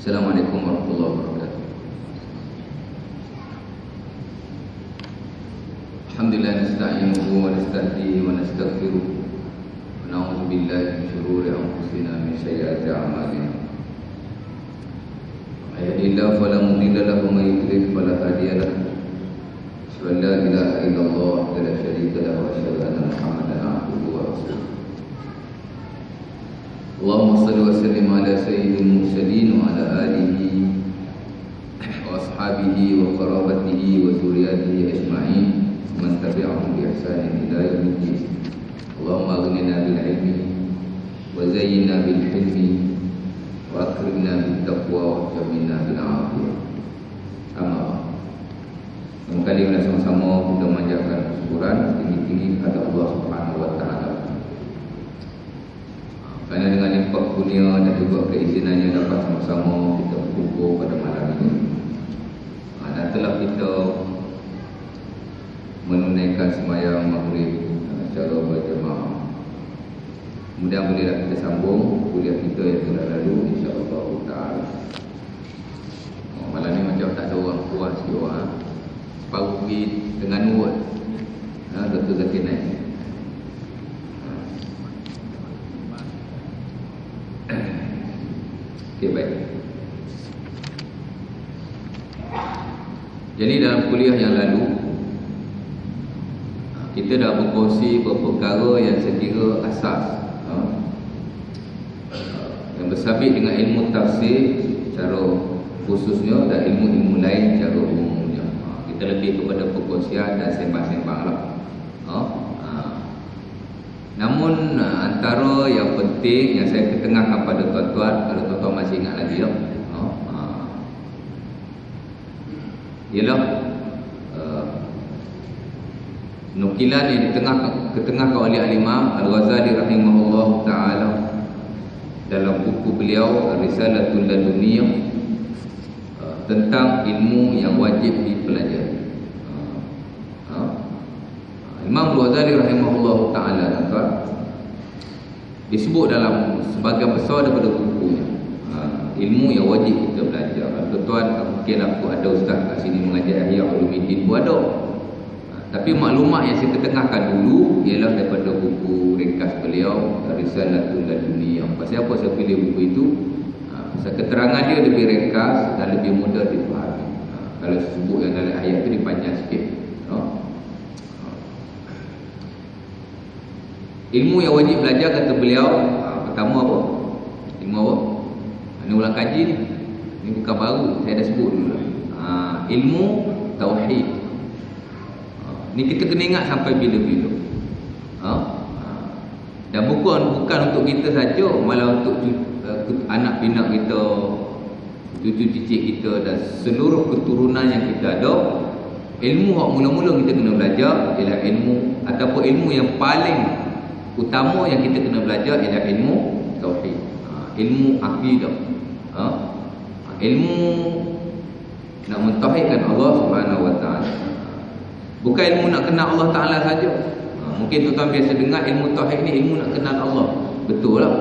Assalamualaikum warahmatullahi wabarakatuh. Alhamdulillah nasta'inuhu wa nasta'dihi wa nastaghfiruh wa na'udzu billahi min shururi anfusina min sayyiati a'malina. May yahdihillahu fala mudilla lahu wa may yudlil fala hadiya lahu. Asyhadu an la ilaha illallah wa la syarika lahu wa asyhadu anna Muhammadan 'abduhu wa rasuluh. Allahumma salli wa sallim ala sayyidil mursalin wa ala alihi wa ashabihi wa qarabatihi wa zurriyyatihi ajma'in man tabi'ahum bi ihsanin ila yaumiddin. Allahumma aghnina bil ilmi wa zayyinna bil hilmi wa akrimna bit taqwa wa jamilna bil afiyah. Amma kembali kita sama-sama kita manjatkan syukuran tinggi-tinggi kepada Allah Subhanahu wa taala. Kerana dengan limpah kurnia dan juga keizinannya dapat sama-sama kita berkumpul pada malam ini. Dan telah kita menunaikan sembahyang maghrib secara berjemaah. Kemudian bolehlah kita sambung kuliah kita yang telah lalu, insya-Allah taala. Malam ni macam tak ada orang puas sikit orang. Baru pergi Terengganu kot. Dr. Zakir naik. Okay, baik. Jadi dalam kuliah yang lalu kita dah berkongsi beberapa perkara yang saya kira asas yang bersabit dengan ilmu tafsir secara khususnya dan ilmu-ilmu lain secara umumnya. Kita lebih kepada perkongsian dan sembang-sembang lah. Namun antara yang penting yang saya ketengahkan pada tuan-tuan, kalau tuan-tuan masih ingat lagi ialah nukilan yang ketengahkan oleh Al-Imam Al-Ghazali rahimahullah ta'ala dalam buku beliau Risalatul Laduniyah tentang ilmu yang wajib dipelajari. Imam Al-Ghazali rahimahullah ta'ala disebut dalam sebagian besar daripada bukunya ilmu yang wajib kita belajar. Tuan-tuan, mungkin aku ada ustaz kat sini mengajar Ihya Ulumuddin pun ada. Tapi maklumat yang saya ketengahkan dulu ialah daripada buku ringkas beliau Risalatul Laduniyah. Pasal apa saya pilih buku itu? Pasal keterangan dia lebih ringkas dan lebih mudah dipahami. Kalau sebut yang dalam ayat itu dipanjang sikit. Ilmu yang wajib belajar kata beliau, pertama apa? Ilmu apa? Ini ulang kaji ni. Ini bukan baru, saya dah sebut dulu. Ilmu tauhid. Ni kita kena ingat sampai bila-bila. Dan bukan untuk kita saja, malah untuk anak pinak kita, cucu cicit kita dan seluruh keturunan yang kita ada. Ilmu yang mula-mula kita kena belajar ialah ilmu ataupun ilmu yang paling utama yang kita kena belajar ialah ilmu tauhid. Ilmu akidah. Ilmu nak mentauhidkan Allah Subhanahu wa taala. Bukan ilmu nak kenal Allah Taala saja. Mungkin tuan-tuan biasa dengar ilmu tauhid ni ilmu nak kenal Allah. Betul lah.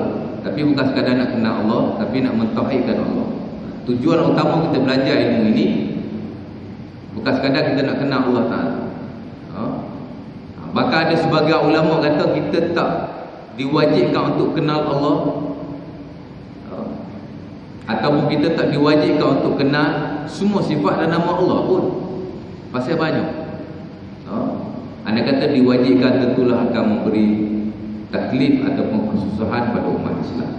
Tapi bukan sekadar nak kenal Allah, tapi nak mentauhidkan Allah. Tujuan utama kita belajar ilmu ini bukan sekadar kita nak kenal Allah Taala. Bahkan ada sebagian ulama kata kita tak diwajibkan untuk kenal Allah, ataupun kita tak diwajibkan untuk kenal semua sifat dan nama Allah pun. Pasal banyak. Anda kata diwajibkan, tentulah akan memberi taklif ataupun kesusahan pada umat Islam.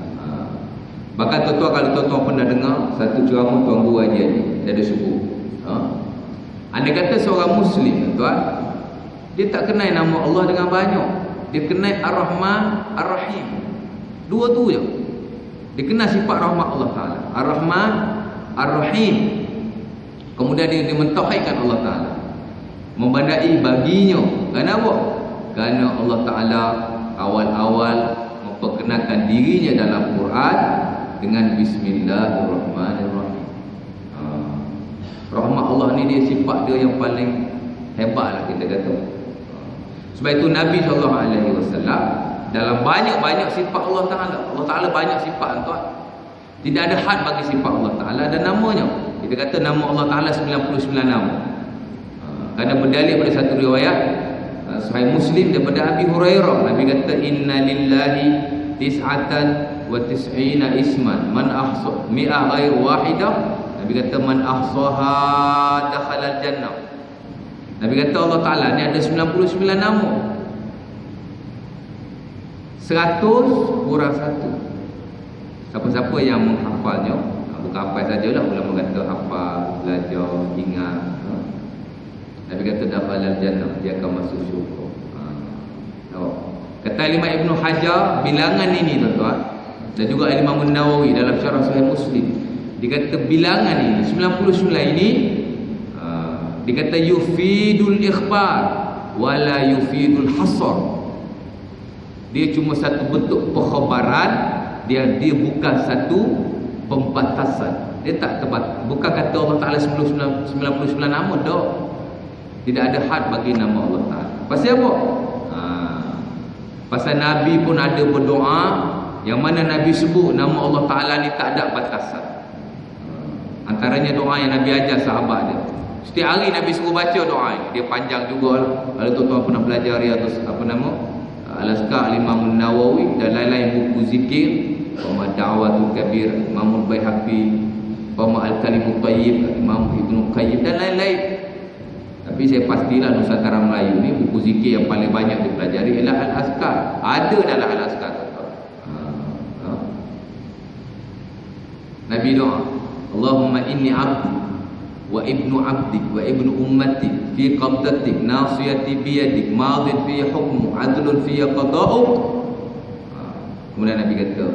Bahkan tuan-tuan, kalau tuan-tuan pernah dengar satu ceramah Tuan Guru Haji ni, dia ada sebut, anda kata seorang Muslim, tuan, dia tak kenal nama Allah dengan banyak. Dia kenal Ar-Rahman, Ar-Rahim. Dua tu je. Dia kenal sifat rahmat Allah Ta'ala, Ar-Rahman, Ar-Rahim. Kemudian dia mentauhidkan Allah Ta'ala, membandai baginya. Kenapa? Kerana Allah Ta'ala awal-awal memperkenalkan dirinya dalam Quran dengan Bismillahirrahmanirrahim. Rahmat Allah ni dia sifat dia yang paling hebat lah kita kata. Sebab itu Nabi SAW dalam banyak-banyak sifat Allah Ta'ala. Allah Ta'ala banyak sifat tuan. Tidak ada had bagi sifat Allah Ta'ala dan namanya. Kita kata nama Allah Ta'ala 99 nama. Kerana berdalil pada satu riwayat Sahih Muslim daripada Abi Hurairah, Nabi kata inna lillahi tis'atan wa tis'ina isman man ahsa mi'ah ghair wahidah. Nabi kata man ahsaha dakhala al-jannah. Nabi kata Allah Ta'ala ni ada 99 nama. 100 kurang 1. Siapa-siapa yang menghafalnya, bukan hafal sajalah, ulama kata hafal, belajar, ingat. Nabi kata dakhala al-jannah, dia akan masuk syurga. Kata Imam Ibn Hajar, bilangan ini tuan-tuan, dan juga Imam Nawawi dalam syarah Sahih Muslim, dia kata bilangan ini 99 ini dia kata yufidul ikhbar wala yufidul hasar. Dia cuma satu bentuk perkhabaran, dia bukan satu pembatasan. Dia tak tebat. Bukan kata Allah Ta'ala 99 nama dah. Tidak ada had bagi nama Allah Ta'ala. Pasal apa? Pasal Nabi pun ada berdoa yang mana Nabi sebut nama Allah Ta'ala ni tak ada batasan. Antaranya doa yang Nabi ajar sahabat dia. Setiap hari Nabi suruh baca doa ni. Dia panjang jugalah. Kalau tuan-tuan pernah belajar Al-Azkar Imam Nawawi dan lain-lain buku zikir, Pama Da'watul Kabir Imam Baihaqi, Pama Al-Kalimut Tayyib Imam Ibnu Qayyim dan lain-lain. Tapi saya pastilah Nusantara Melayu ni buku zikir yang paling banyak dipelajari ialah Al-Azkar. Ada dalam Al-Azkar tuan-tuan. Nabi doa, Allahumma inni abdi wa ibnu abdik wa ibnu ummatik fi qabdatik nasiyati biyadik madin fi hukmu adlun fi qada'uk. Kemudian Nabi kata,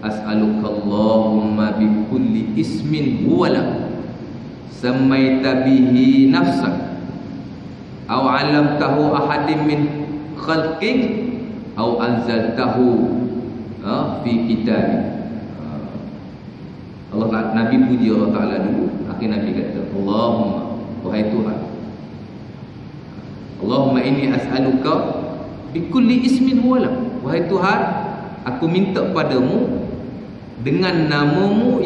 as'aluka Allahumma bi kulli ismin huwa lak sammaita bihi nafsak aw 'allamtahu ahadin min khalqik aw anzaltahu fi kitabik. Allah Ta'ala, Nabi puji Allah Ta'ala dulu. Akhirnya Nabi kata, Allahumma, wahai Tuhan, Allahumma inni as'aluka bikulli ismin huwa lak. Wahai Tuhan, aku minta padamu dengan namamu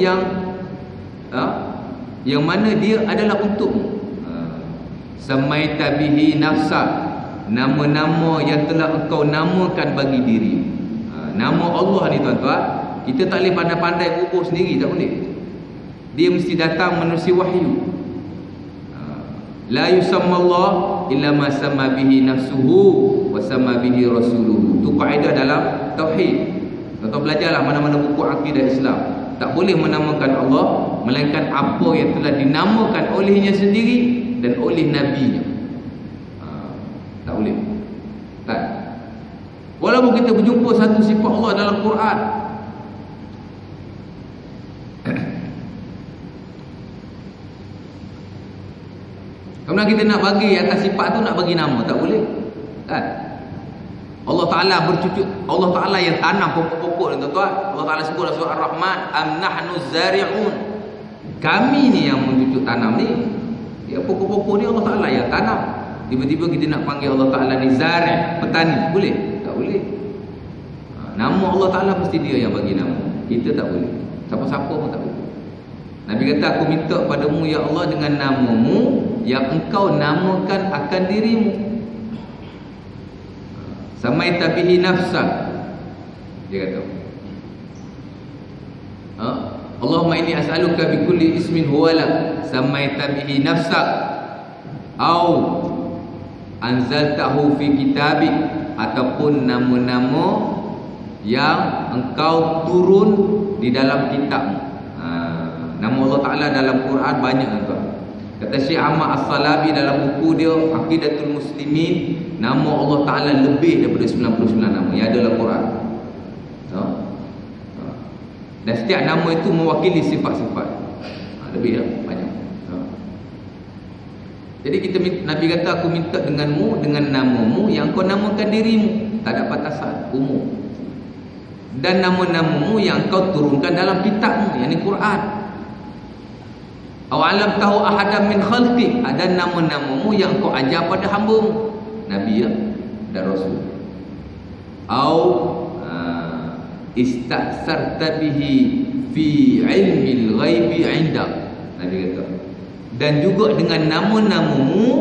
yang mana dia adalah untukmu. Samaita bihi nafsak, nama-nama yang telah engkau namakan bagi diri. Nama Allah ni tuan-tuan, kita tak boleh pandai-pandai kubur sendiri, tak boleh. Dia mesti datang menerusi wahyu. La yusammallah illa ma sama bihi nafsuhu wa sama bihi rasuluhu. Itu kaedah dalam tauhid. Tuan-tuan belajarlah mana-mana buku akidah Islam. Tak boleh menamakan Allah melainkan apa yang telah dinamakan olehnya sendiri dan oleh nabinya. Tak boleh. Tak. Walaupun kita berjumpa satu sifat Allah dalam Quran, kemudian kita nak bagi atas sifat tu, nak bagi nama, tak boleh. Kan? Allah Ta'ala bercucuk, Allah Ta'ala yang tanam pokok-pokok ni tuan-tuan. Allah Ta'ala sebut dalam surah Ar-Rahman, am nahnu zari'un. Kami ni yang mencucuk tanam ni. Ya, pokok-pokok ni Allah Ta'ala yang tanam. Tiba-tiba kita nak panggil Allah Ta'ala ni zari', petani, boleh? Tak boleh. Nama Allah Ta'ala mesti dia yang bagi nama. Kita tak boleh. Siapa-siapa pun tak boleh. Nabi kata, aku minta padamu ya Allah dengan namamu yang engkau namakan akan dirimu. Samaita bihi nafsak. Dia kata, Allahumma inni as'aluka bi kulli ismin huwa lak samaita bihi nafsak au anzaltahu fi kitabik, ataupun nama-nama yang engkau turun di dalam kitabmu. Nama Allah Ta'ala dalam Quran banyak tuan. Kata Syekh Ahmad As-Salabi dalam buku dia Aqidatul Muslimin, nama Allah Ta'ala lebih daripada 99 nama yang ada dalam Quran. Dan setiap nama itu mewakili sifat-sifat. Lebih lah, banyak. Jadi Nabi kata, aku minta denganmu dengan namamu yang kau namakan dirimu, tak ada batasan, umum. Dan nama-namamu yang kau turunkan dalam kitabmu, yakni Quran. Awalam tahu ahadam min khalqi, ada nama-namamu yang kau ajar pada hamba-Mu, Nabi ya, dan Rasul. Au istaksarta bihi fi ilmil ghaibi 'indak. Nabi kata, dan juga dengan nama-namamu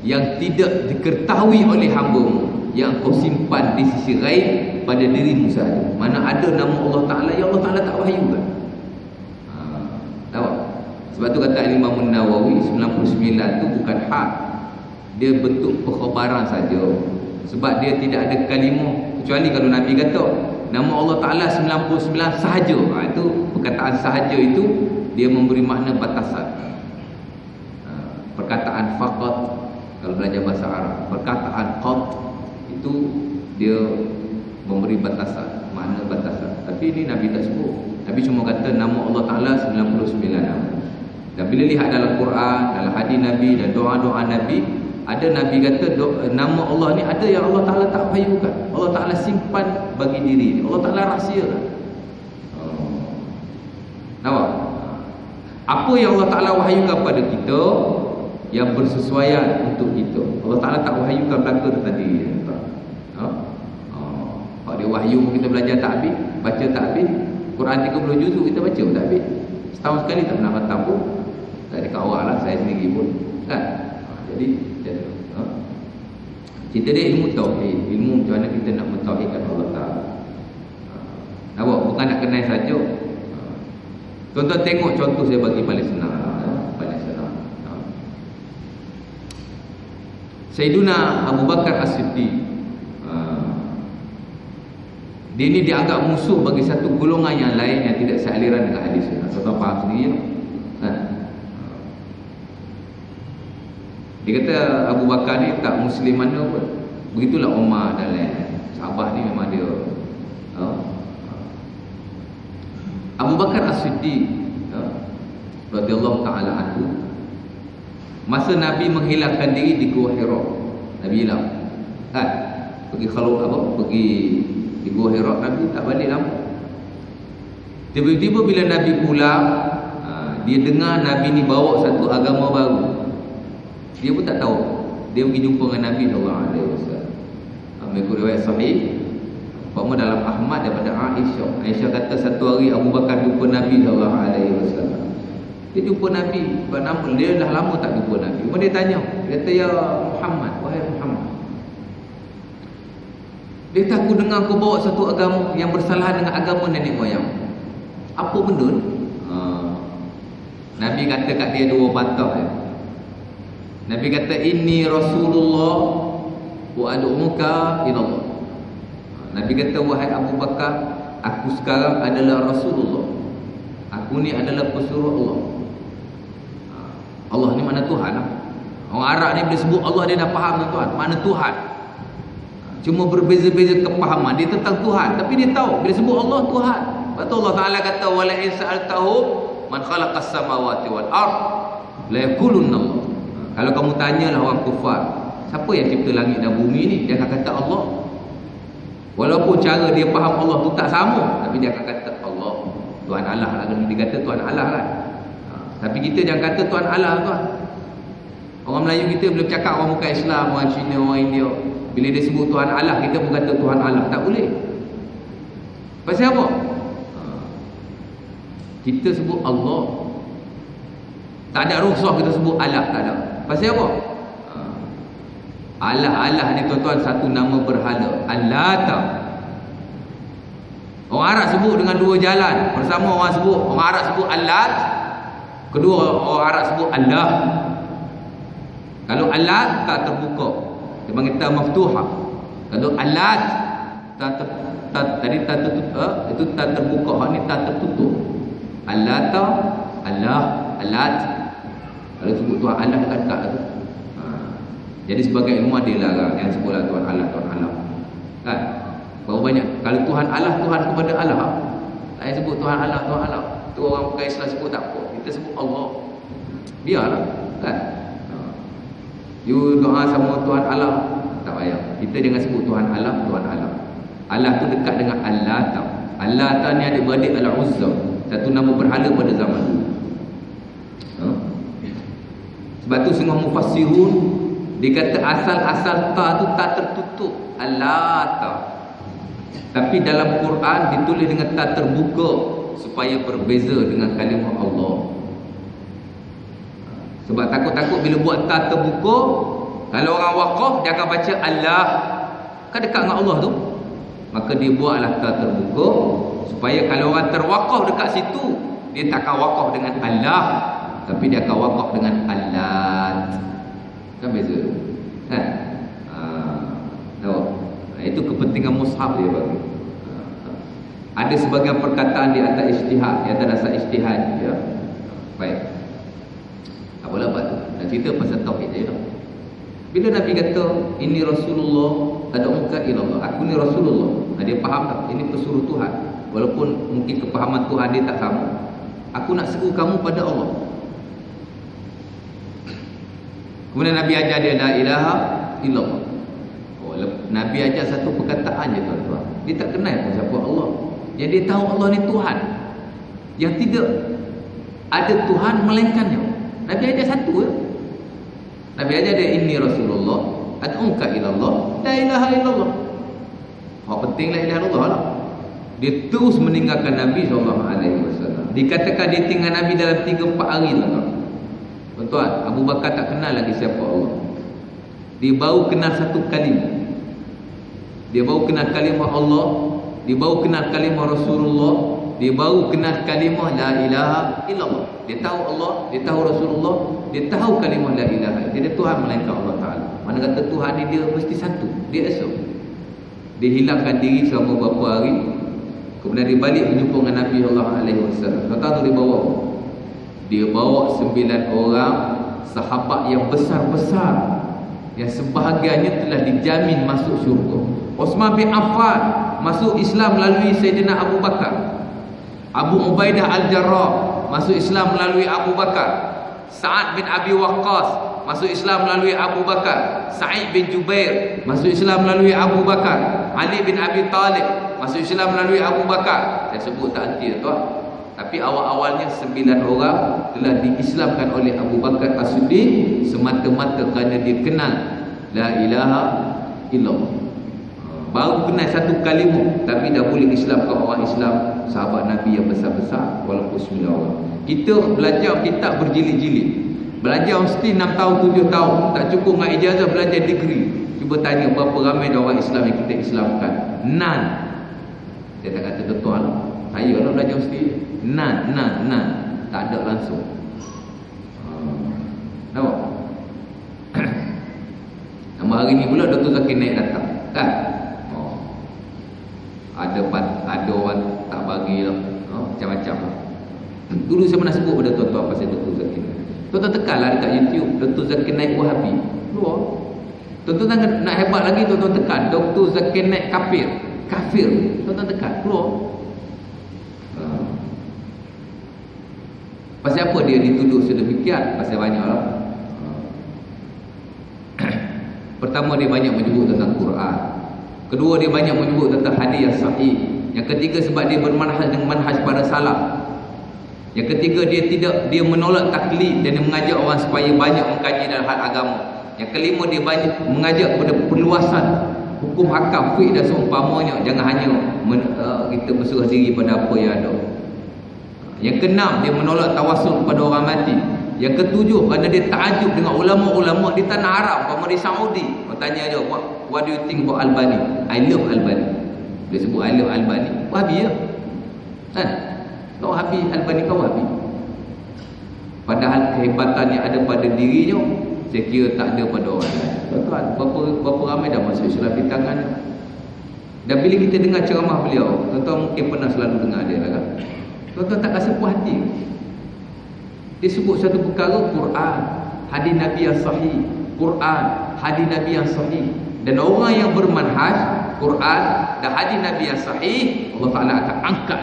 yang tidak diketahui oleh hamba-Mu, yang kau simpan di sisi ghaib pada dirimu sahaja. Mana ada nama Allah Ta'ala yang Allah Ta'ala tak wahyukan. Tahu? Sebab tu kata Imam Nawawi 99 tu bukan hak, dia bentuk perkhabaran saja. Sebab dia tidak ada kalimah, kecuali kalau Nabi kata nama Allah Ta'ala 99 sahaja. Itu perkataan sahaja itu dia memberi makna batasan. Perkataan faqat kalau belajar bahasa Arab, perkataan qat itu dia memberi batasan, makna batasan. Tapi ini Nabi tak sebut. Nabi cuma kata nama Allah Ta'ala 99 nama. Dan bila lihat dalam Quran, dalam hadis Nabi dan doa-doa Nabi, ada Nabi kata nama Allah ni ada yang Allah Ta'ala tak wahyukan, Allah Ta'ala simpan bagi diri, Allah Ta'ala rahsiakan. Nampak? Apa yang Allah Ta'ala wahyukan pada kita yang bersesuaian untuk kita, Allah Ta'ala tak wahyukan belaka tu tadi. Kalau dia wahyu kita belajar tak habis, baca tak habis. Quran 30 juzuk kita baca tak habis. Setahun sekali tak pernah khatam pun. Tak ada kawal lah, saya sendiri pun kan. Jadi kita dia ilmu tauhid, ilmu macam mana kita nak mentauhidkan Allah Ta'ala. Nampak? Bukan nak kenal saja. Tuan-tuan tengok contoh saya bagi paling senang. Sayyiduna Abu Bakar As-Siddiq, dia ni dianggap musuh bagi satu golongan yang lain yang tidak sealiran dengan hadis. Tuan-tuan faham sendiri tak? Dia kata Abu Bakar ni tak Muslim mana pun. Begitulah Umar dan lain sahabat ni memang dia. Abu Bakar As-Siddiq radhiyallahu ta'ala anhu, masa Nabi menghilangkan diri di Gua Hira, Nabi hilang kan, pergi di Gua Hira, Nabi tak balik lama. Tiba-tiba bila Nabi pulang, dia dengar Nabi ni bawa satu agama baru. Dia pun tak tahu. Dia pergi jumpa dengan Nabi SAW. Mengikut riwayat sahih, umpama dalam Ahmad daripada Aisyah. Aisyah kata satu hari Abu Bakar jumpa Nabi SAW. Dia jumpa Nabi, dia dah lama tak jumpa Nabi. Kemudian dia tanya, dia kata, ya Muhammad, wahai Muhammad, dia kata aku dengar kau bawa satu agama yang bersalahan dengan agama nenek moyang. Apa benda ni? Nabi kata kat dia dua patah. Nabi kata, inni Rasulullah wa ad'umuka ilallah. Nabi kata, wahai Abu Bakar, aku sekarang adalah Rasulullah, aku ni adalah pesuruh Allah. Allah ni mana Tuhan lah. Orang Arab ni bila sebut Allah dia dah faham tuan, mana Tuhan. Cuma berbeza-beza kepahaman dia tentang Tuhan, tapi dia tahu bila sebut Allah Tuhan. Sebab tu Allah Ta'ala kata, wala in sa'altahum man khalaqas samawati wal ard la yaqulunna Allah. Kalau kamu tanyalah orang kufar, siapa yang cipta langit dan bumi ni, dia akan kata Allah. Walaupun cara dia faham Allah tu tak sama, tapi dia akan kata Allah, Tuhan Allah lah. Dia kata Tuhan Allah lah. Tapi kita jangan kata Tuhan Allah tuan. Orang Melayu kita bila cakap orang bukan Islam, orang Cina, orang India, bila dia sebut Tuhan Allah, kita pun kata Tuhan Allah. Tak boleh. Pasal apa? Kita sebut Allah, tak ada rukhsah kita sebut Allah, tak ada. Pasal apa? Allah ni tuan-tuan satu nama berhala, Allata. Orang Arab sebut dengan dua jalan. Pertama orang Arab sebut Allat, kedua orang Arab sebut Allah. Kalau Allat tak terbuka, dia panggil ta maftuha. Kalau Allat tadi tak tertutup, itu tak terbuka, hak ni tak tertutup. Allata, Allah, Allat. Kalau sebut Tuhan Allah dekat tu. Jadi sebagai ilmuwan dia larang yang sebutlah Tuhan Allah, Tuhan Allah. Kan? Berapa banyak kalau Tuhan Allah, Tuhan kepada Allah. Tak payah sebut Tuhan Allah, Tuhan Allah. Tu orang bukan Islam sebut tak apa. Kita sebut Allah. Biarlah, kan? You doa sama Tuhan Allah, tak payah. Kita jangan sebut Tuhan Allah, Tuhan Allah. Allah tu dekat dengan Allah tau. Allah tau ni ada beradik Al-Uzza, satu nama berhala pada zaman dulu. Sebab tu setengah mufassirun dia kata asal-asal ta tu tak tertutup. Allah ta. Tapi dalam Quran ditulis dengan tak terbuka supaya berbeza dengan kalimah Allah. Sebab takut-takut bila buat tak terbuka, kalau orang wakaf dia akan baca Allah, kan dekat dengan Allah tu. Maka dia buatlah tak terbuka supaya kalau orang terwakaf dekat situ, dia tak akan wakaf dengan Allah, tapi dia akan wakaf dengan Allah. Kan beza. Kan? Tahu? Itu kepentingan mushaf dia bagi. Ada sebagian perkataan di atas ijtihad, di atas dasar ijtihad, ya. Baik. Apa lah tu? Nak cerita pasal tauhid je lah. Bila Nabi kata ini Rasulullah ad'uka ila Allah, aku ni Rasulullah, dia faham tak? Ini pesuruh Tuhan. Walaupun mungkin kepahaman Tuhan dia tak sama. Aku nak seru kamu pada Allah. Kemudian Nabi ajar dia la ilaha illallah. Nabi ajar satu perkataan je tuan-tuan. Dia tak kenal pun siapa Allah. Yang dia tahu Allah ni Tuhan, yang tidak ada Tuhan melainkannya. Nabi ajar satu je. Nabi ajar dia inni Rasulullah ad'uka ila Allah la ilaha illallah. Hak penting la ilaha illallah lah. Dia terus meninggalkan Nabi SAW. Dikatakan dia tinggal Nabi dalam 3-4 hari tuan-tuan. Tuan-tuan, Abu Bakar tak kenal lagi siapa Allah. Dia baru kenal satu kalimah. Dia baru kenal kalimah Allah, dia baru kenal kalimah Rasulullah, dia baru kenal kalimah la ilaha illallah. Dia tahu Allah, dia tahu Rasulullah, dia tahu kalimah la ilaha. Tidak Tuhan melainkan Allah Ta'ala. Mana kata Tuhan ni dia mesti satu, dia esok. Dia hilangkan diri selama beberapa hari. Kemudian dia balik berjumpa dengan Nabi SAW. Kata tu dia bawa. Dia bawa 9 orang sahabat yang besar-besar, yang sebahagiannya telah dijamin masuk syurga. Osman bin Affan masuk Islam melalui Sayyidina Abu Bakar. Abu Ubaidah Al-Jarrah masuk Islam melalui Abu Bakar. Sa'ad bin Abi Waqqas masuk Islam melalui Abu Bakar. Sa'id bin Jubair masuk Islam melalui Abu Bakar. Ali bin Abi Talib masuk Islam melalui Abu Bakar. Saya sebut tak henti tuan. Tapi awal-awalnya 9 orang telah diislamkan oleh Abu Bakar As-Siddiq semata-mata kerana dia kenal la ilaha illallah. Baru kenal satu kalimah, tapi dah boleh islamkan orang Islam, sahabat Nabi yang besar-besar, walaupun 9 orang. Kita belajar kitab berjilid-jilid. Belajar mesti 6 tahun, 7 tahun. Tak cukup dengan ijazah belajar degree. Cuba tanya berapa ramai orang Islam yang kita islamkan. None. Saya tak kata tuan-tuan, saya lah belajar mesti none. Tak ada langsung. Tahu? Nama hari ni pula Dr. Zakir Naik datang. Kan? Ada orang tak bagi lah. Macam-macam lah. Dulu saya pernah sebut pada tuan-tuan pasal Dr. Zakir Naik. Tuan-tuan tekanlah dekat YouTube Dr. Zakir Naik Wahabi. Keluar. Tuan-tuan nak hebat lagi, tuan-tuan tekan Dr. Zakir Naik Kafir. Tuan-tuan tekan. Keluar. Pasal apa dia dituduh sedemikian? Pasal banyak lah. Pertama, dia banyak menyebut tentang Quran. Kedua, dia banyak menyebut tentang hadis yang sahih. Yang ketiga, sebab dia bermanhaj dengan manhaj para salaf. Yang ketiga, dia menolak taklid dan dia mengajak orang supaya banyak mengkaji dalam hal agama. Yang kelima, dia banyak mengajak kepada perluasan hukum hakam, fiqh dan seumpamanya. Jangan hanya kita berserah diri pada apa yang ada. Yang keenam, dia menolak tawasul kepada orang mati. Yang ketujuh, kerana dia takjub dengan ulama-ulama di tanah Arab, umpama di Saudi. Orang tanya dia, what do you think about Albani? I love Albani. Dia sebut I love Albani. Wahabi ya? Kan? Kau Wahabi, Albani kau Wahabi. Padahal kehebatan yang ada pada dirinya, saya kira tak ada pada orang lain. Tuan-tuan, berapa ramai dah masuk Islam di tangannya. Dan bila kita dengar ceramah beliau, tuan-tuan mungkin pernah selalu dengar dia lah kan? Tuan-tuan tak rasa puas hati. Dia sebut satu perkara, Quran, hadis Nabi yang sahih. Quran, hadis Nabi yang sahih. Dan orang yang bermanhaj Quran dan hadis Nabi yang sahih, Allah Ta'ala akan angkat.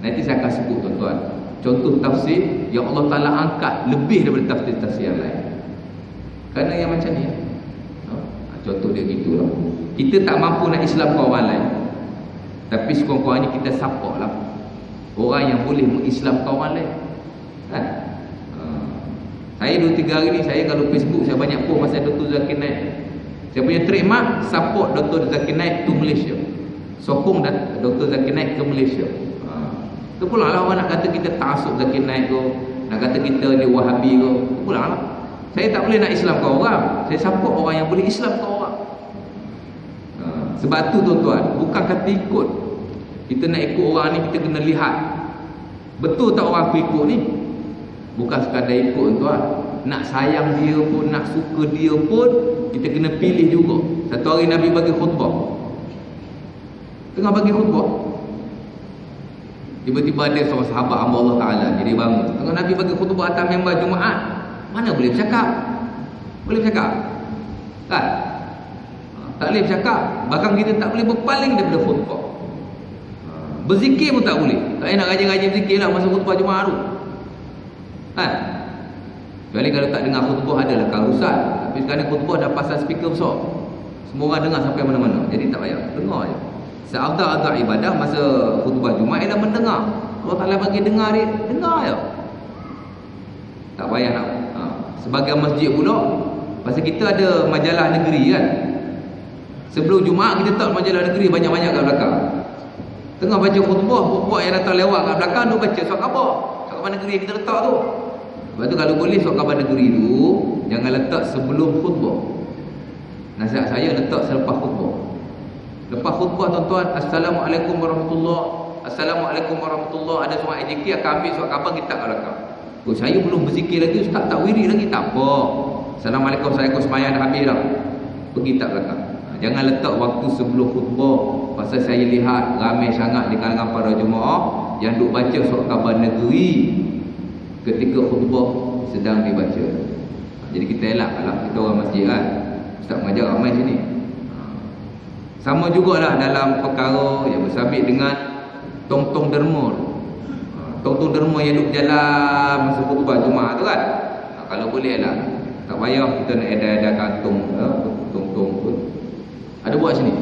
Nanti saya akan sebut tuan-tuan contoh tafsir yang Allah Ta'ala angkat lebih daripada tafsir-tafsir yang lain. Kerana yang macam ni, contoh dia gitulah. Kita tak mampu nak Islamkan orang lain, tapi sekurang-kurangnya kita support lah orang yang boleh mengislamkan orang lain. Kan? Saya 2-3 hari ni, saya kalau Facebook saya banyak post pasal Dr. Zakir Naik. Saya punya trademark support Dr. Zakir Naik to Malaysia. Sokong Dr. Zakir Naik ke Malaysia. Itu pula lah orang nak kata kita ta'asub Zakir Naik ke, nak kata kita ni Wahabi ke, itu pula lah. Saya tak boleh nak Islamkan orang, saya support orang yang boleh Islamkan orang. Sebab tu tuan-tuan, bukan kata ikut. Kita nak ikut orang ni, kita kena lihat betul tak orang aku ikut ni. Bukan sekadar ikut tuan, nak sayang dia pun, nak suka dia pun, kita kena pilih juga. Satu hari Nabi bagi khutbah, tengah bagi khutbah, tiba-tiba ada seorang sahabat hamba Allah Ta'ala jadi bangun. Tengah Nabi bagi khutbah atas member Jumaat, mana boleh bercakap? Boleh bercakap? Kan? Tak boleh bercakap. Bahkan kita tak boleh berpaling daripada khutbah. Berzikir pun tak boleh. Tak payah nak rajin-rajin berzikir lah masa khutbah Jumaat tu. Kan? Kecuali kalau tak dengar khutbah adalah keharusan. Tapi sekarang khutbah dah pasang speaker besar, semua orang dengar sampai mana-mana. Jadi tak payah, dengar je. Seafdal-afdal ibadah masa khutbah Jumaat ialah mendengar. Allah Ta'ala bagi dengar dia, dengar je. Tak payah nak sebagai masjid pula, pasal kita ada majalah negeri kan. Sebelum Jumaat kita tak majalah negeri banyak-banyak kat belakang. Tengah baca khutbah yang datang lewat kat belakang tu baca surat khabar. Surat khabar negeri yang kita letak tu. Sebab tu kalau boleh surat khabar negeri tu jangan letak sebelum khutbah. Nasihat saya letak selepas khutbah. Lepas khutbah tuan-tuan, Assalamualaikum warahmatullahi, Assalamualaikum warahmatullahi, ada seorang AJK akan ambil surat khabar kita kat belakang. Oh, saya belum berzikir lagi, ustaz tak wirid lagi, tak apa. Assalamualaikum, saya sembahyang dah habis dah. Pergi tak belakang. Jangan letak waktu sebelum khutbah. Pasal saya lihat ramai sangat di kalangan para jemaah yang duk baca surat khabar negeri ketika khutbah sedang dibaca. Jadi kita elaklah, kita orang masjid kan. Ustaz mengajar ramai sini. Sama jugalah dalam perkara yang bersabit dengan tong-tong derma. Tong-tong derma yang duk jalan masa khutbah Jumaat tu kan. Kalau boleh lah, tak payah kita nak edah-edakan tong-tong pun. Ada buat sini?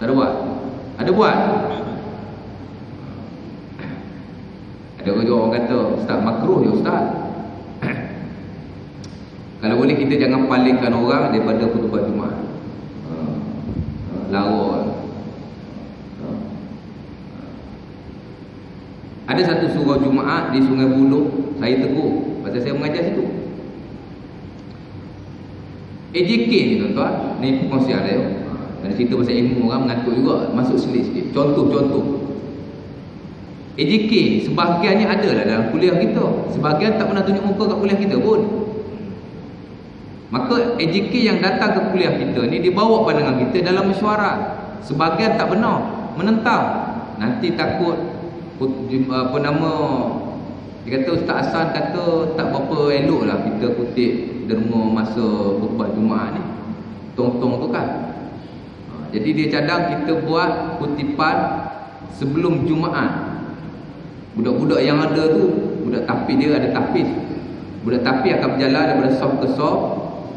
Tak ada buat? Ada buat? Ada orang kata, Ustaz makruh ya Ustaz. Kalau boleh kita jangan palingkan orang daripada khutbah Jumaat. Lara. Ada satu surau Jumaat di Sungai Buloh, saya tegur pasal saya mengajar situ. AJK ni tuan-tuan, ni perkongsian dia. Ada cerita pasal ilmu orang mengatur juga, masuk sikit-sikit. Contoh-contoh. AJK ni sebahagiannya ada lah dalam kuliah kita. Sebahagian tak pernah tunjuk muka kat kuliah kita pun. Maka AJK yang datang ke kuliah kita ni dibawa pandangan kita dalam mesyuarat. Sebahagian tak benar, menentang. Nanti takut apa nama, dia kata Ustaz Hasan kata tak berapa elok lah kita kutip derma masa khutbah Jumaat ni, tong-tong tu kan. Jadi dia cadang kita buat kutipan sebelum Jumaat. Budak-budak yang ada tu, budak tahfiz dia ada tahfiz. Budak tahfiz akan berjalan daripada soft ke soft.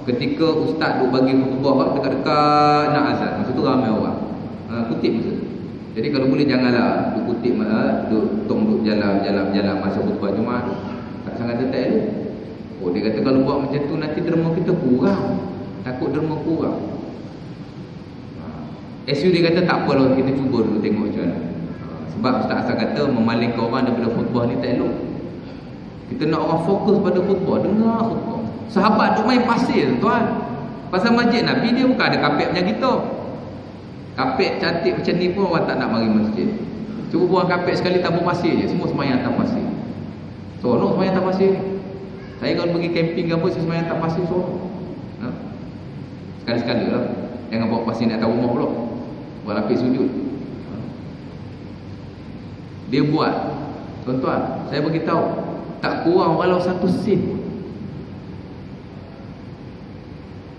Ketika ustaz duk bagi khutbah dekat-dekat nak azan, masa tu ramai orang kutip masa tu. Jadi kalau boleh janganlah duk kutip, duk jalan masa khutbah Jumaat tu. Tak sangat detail tu. Oh, dia kata kalau buat macam tu nanti derma kita kurang. Takut derma kurang. SU dia kata tak apalah, kita cuba dulu tengok macam mana. Sebab Ustaz Hasan kata memalingkan orang daripada khutbah ni tak elok. Kita nak orang fokus pada khutbah, dengar khutbah. Sahabat duk main pasir tuan. Pasal masjid Nabi dia bukan ada kapet macam kita. Kapet cantik macam ni pun orang tak nak mari masjid. Cuba buang kapet sekali tabur pasir je, semua semayang atas pasir. Seronok semayang atas pasir ni. Saya kalau pergi camping ke apa, saya semayang atas pasir seronok. Sekali-sekala lah. Jangan bawa pasir nak atas rumah pula. Buat lapis sujud. Dia buat. Tuan-tuan, saya beritahu, tak kurang walau satu sen.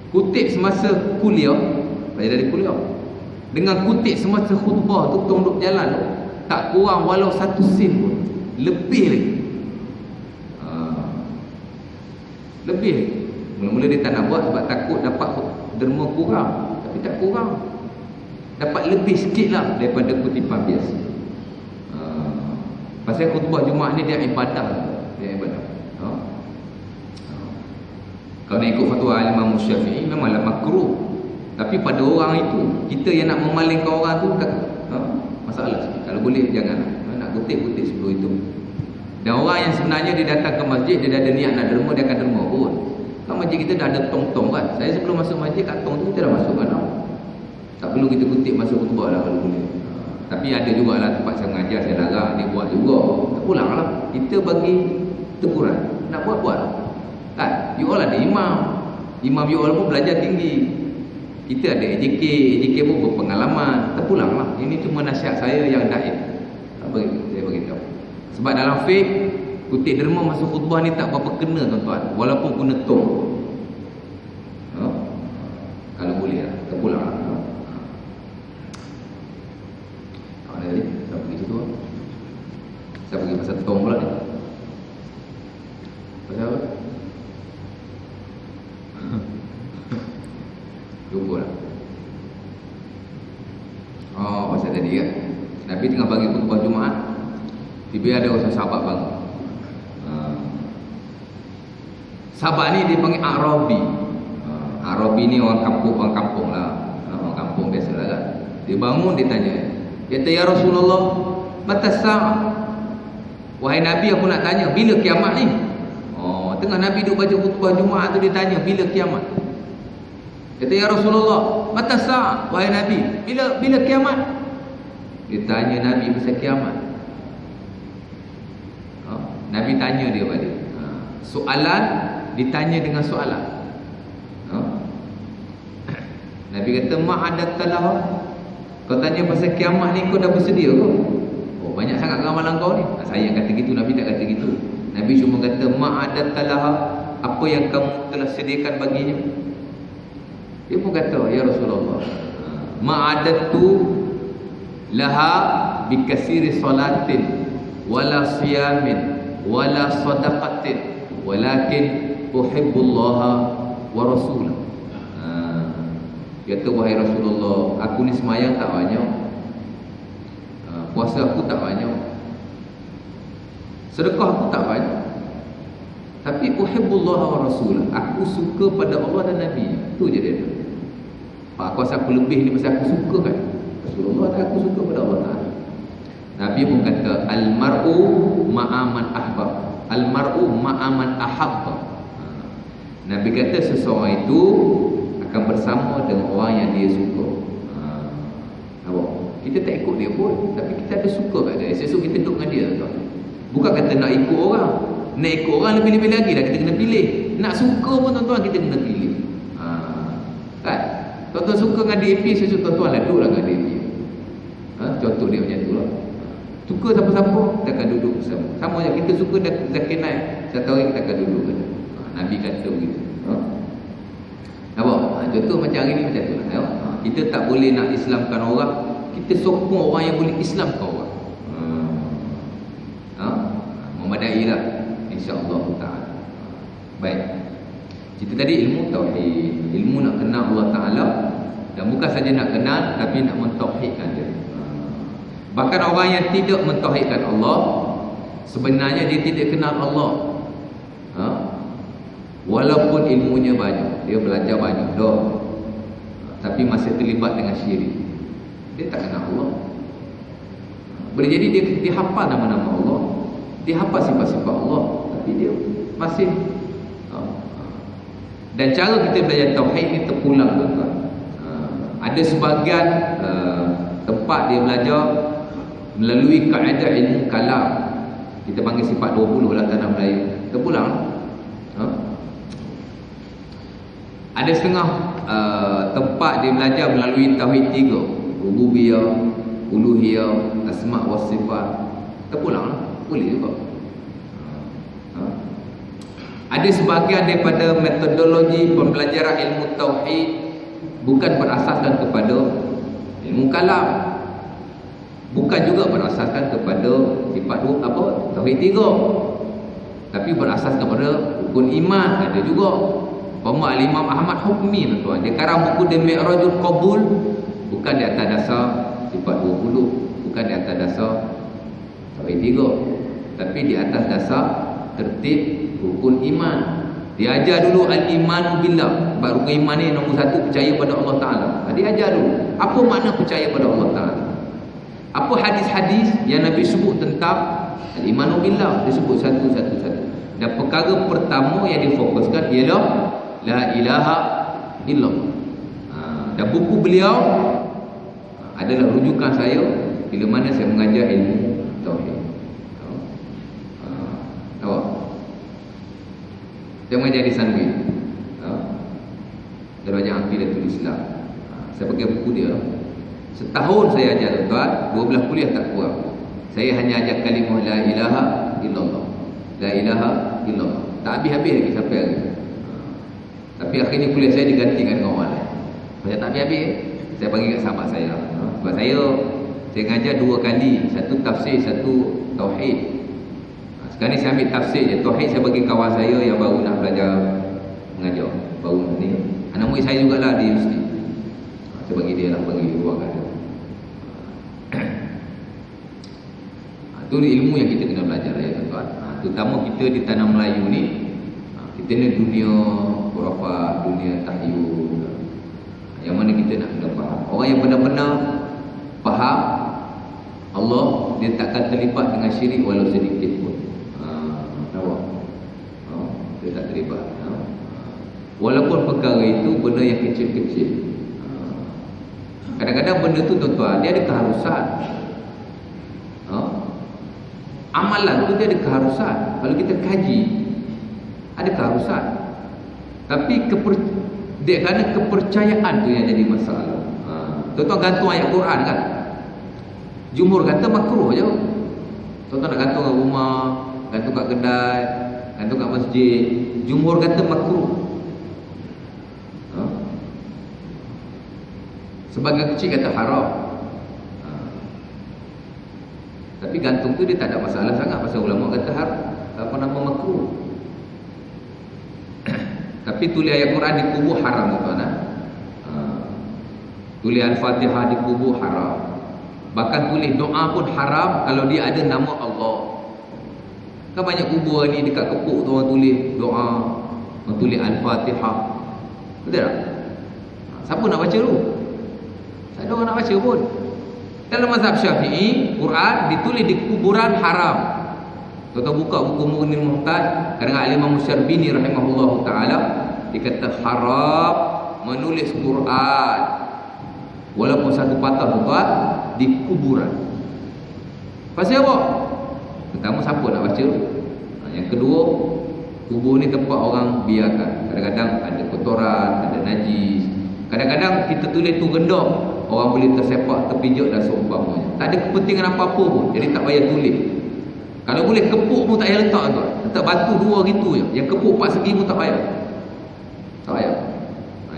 Kutip semasa kuliah, saya dari kuliah, dengan kutip semasa khutbah tu tunduk jalan tu, tak kurang walau satu sen pun. Lebih lagi. Lebih. Mula-mula dia tak nak buat sebab takut dapat derma kurang. Tapi tak kurang, dapat lebih sikit lah daripada kutipan biasa. Pasal khutbah Jumaat ni dia ibadah. Dia ibadah. Kalau nak ikut fatwa Imam Syafi'i memanglah makruh Tapi pada orang itu, kita yang nak memalingkan orang tu tak, masalah sikit. Kalau boleh jangan nak kutip-kutip sebelum itu. Dan orang yang sebenarnya dia datang ke masjid, dia dah ada niat nak derma, dia akan derma pun. Kan masjid kita dah ada tong-tong kan. Saya sebelum masuk masjid, kat tong tu kita dah masuk kan. Tak perlu kita kutip masuk khutbah lah kalau boleh. Tapi ada jugalah tempat saya mengajar, saya larang, dia buat juga. Tak pulang lah. Kita bagi teguran. Nak buat-buat kan. You all ada imam. Imam you all pun belajar tinggi. Kita ada AJK pun berpengalaman. Terpulang lah. Ini cuma nasihat saya yang daib. Saya beritahu. Sebab dalam fiqh, kutip derma masuk khutbah ni tak berapa kena tuan-tuan. Walaupun guna tong. Kalau boleh lah. Terpulang lah. Saya pergi situ lah. Saya pergi pasal tong pula ni. Pasal apa? Lupa lah. Pasal tadi kan Nabi tengah bagi khutbah Jumaat, tiba ada orang sahabat bangun. Sahabat ni dia panggil Arabi. Arabi ni orang kampung lah. Orang kampung biasa lah kan. Dia bangun, dia tanya, kata, ya Rasulullah, mata sa'ah? Wahai Nabi, aku nak tanya, bila kiamat ni? Tengah Nabi duduk baca khutbah Jumaat tu, dia tanya, bila kiamat? Kata, ya Rasulullah, mata sa'ah? Wahai Nabi, bila kiamat? Dia tanya Nabi pasal kiamat. Nabi tanya dia balik. Soalan ditanya dengan soalan. Nabi kata, ma'adattalah. Kau tanya pasal kiamat ni, kau dah bersedia ke? Banyak sangat ramalan kau ni. Saya kata gitu, Nabi tak kata gitu. Nabi cuma kata, ma'adattalah, apa yang kamu telah sediakan baginya. Dia pun kata, ya Rasulullah, ma'adattu laha bikasiri salatin wala siyamin wala sadaqatin walakin uhibbullaha wa rasulah. Kata, wahai Rasulullah, aku ni semayang tak banyak, puasa aku tak banyak, sedekah aku tak banyak, tapi uhibbullaha wa rasulah, aku suka pada Allah dan Nabi. Itu je dia. Aku rasa aku lebih ni pasal aku suka kan Rasulullah, dan aku suka pada Allah Ta'ala. Nabi pun kata, al-mar'u ma'aman ahbab, al-mar'u ma'aman ahabba. Nabi kata seseorang itu akan bersama dengan orang yang dia suka. Kita tak ikut dia pun, tapi kita ada suka kat dia. Esok kita duduk dengan dia tuan. Bukan kata nak ikut orang. Nak ikut orang lebih-lebih lagi dah, kita kena pilih. Nak suka pun tuan-tuan kita kena pilih. Kan? Tuan-tuan suka dengan DAP, esok tuan-tuan lah duduk lah dengan DAP. Contoh dia macam tu lah. Suka siapa-siapa, kita akan duduk bersama. Sama je, kita suka Zakir Naik, satu hari kita akan duduk kan. Nabi kata begitu. Nampak? Contoh macam hari ni macam tu lah. Kita tak boleh nak Islamkan orang, kita sokong orang yang boleh Islamkan orang. Memadai lah, insya-Allah ta'ala. Baik. Kita tadi ilmu tauhid, ilmu nak kenal Allah Ta'ala, dan bukan saja nak kenal, tapi nak mentauhidkan dia. Bahkan orang yang tidak mentauhidkan Allah, sebenarnya dia tidak kenal Allah. Walaupun ilmunya banyak, dia belajar banyak dah, tapi masih terlibat dengan syirik, dia tak kenal Allah. Boleh jadi dia hafal nama-nama Allah, dia hafal sifat-sifat Allah, tapi dia masih dan cara kita belajar tauhid ni terpulang tuan-tuan. Ada sebahagian tempat dia belajar melalui kaedah ilmu kalam, kita panggil sifat 20 lah tanah Melayu, terpulang. Ada setengah tempat dia belajar melalui tauhid 3, rububiyah, uluhiyah, asma' wa sifat, terpulang, boleh juga. Ada sebahagian daripada metodologi pembelajaran ilmu tauhid bukan berasaskan kepada ilmu kalam, bukan juga berasaskan kepada sifat tauhid 3, tapi berasaskan kepada rukun iman. Ada juga Imam Ahmad Hukmi tuan, dia karang buku The Mi'rajul Qabul, bukan di atas dasar sifat 20, bukan di atas dasar tauhid 3, tapi di atas dasar tertib rukun iman. Dia ajar dulu al-iman billah. Baru iman ni nombor satu, percaya pada Allah Ta'ala. Dia ajar dulu apa makna percaya pada Allah Ta'ala. Apa hadis-hadis yang Nabi sebut tentang al-iman billah, dia sebut satu-satu. Dan perkara pertama yang difokuskan ialah la ilaha illallah. Dan buku beliau adalah rujukan saya bila mana saya mengajar ilmu tauhid. Tahu? Saya mengajar di Sanwi. Darjah Aqidatul Islam. Saya pakai buku dia. Setahun saya ajar tuan, 12 kuliah tak kurang. Saya hanya ajar kalimah la ilaha illallah. La ilaha illallah. Tak habis-habis lagi sampai hari. Tapi akhirnya kuliah saya digantikan dengan orang lain. Saya tak habis-habis. Saya bagi kat sahabat saya. Sebab saya ngajar 2 kali. Satu tafsir, satu tauhid. Sekarang ni saya ambil tafsir je. Tauhid saya bagi kawan saya yang baru nak belajar mengajar. Baru ni. Anak murid saya jugalah di universiti. Saya bagi dia lah, bagi ruang ada. Itu ilmu yang kita kena belajar ya tuan-tuan. Terutama kita di tanah Melayu ni, kita ni dunia khurafat, dunia tahyul. Yang mana kita nak kena faham. Orang yang benar-benar faham Allah, dia takkan terlibat dengan syirik walau sedikit pun. Tahu? Dia tak terlibat. Walaupun perkara itu benda yang kecil-kecil. Kadang-kadang benda tu tuan-tuan, dia ada keharusan. Amalan tu dia ada keharusan. Kalau kita kaji, ada keharusan. Tapi kerana kepercayaan tu yang jadi masalah. Tuan-tuan gantung ayat Quran kan? Jumhur kata makruh je. Tuan-tuan nak gantung kat rumah, gantung kat kedai, gantung kat masjid. Jumhur kata makruh. Sebagai kecil kata haram. Tapi gantung tu dia tak ada masalah sangat. Pasal ulama kata makruh. Tapi tulis ayat Quran di kubur haram tuan-tuan. Tulis Al-Fatihah di kubur haram. Bahkan tulis doa pun haram kalau dia ada nama Allah. Kan banyak kubur ni dekat kepuk tu orang tulis doa, orang tulis Al-Fatihah. Betul tak? Siapa nak baca tu? Tak ada orang nak baca pun. Dalam mazhab Syafi'i, Quran ditulis di kuburan haram. Tuan-tuan buka buku Mughnil Muhtaj, kadang-kadang Al-Imam Musyarbini rahimahullah ta'ala, dia kata haram menulis Quran walaupun satu patah tuan di kuburan. Pasal apa? Pertama, siapa nak baca? Yang kedua, kubur ni tempat orang biarkan. Kadang-kadang ada kotoran, ada najis. Kadang-kadang kita tulis tu rendah, orang boleh tersepak, terpijak dan seumpamanya. Tak ada kepentingan apa-apa pun, jadi tak payah tulis. Kalau boleh kepuk pun tak payah letak tuan. Letak batu 2 gitu je. Yang kepuk 4 segi pun tak payah. Tak payah.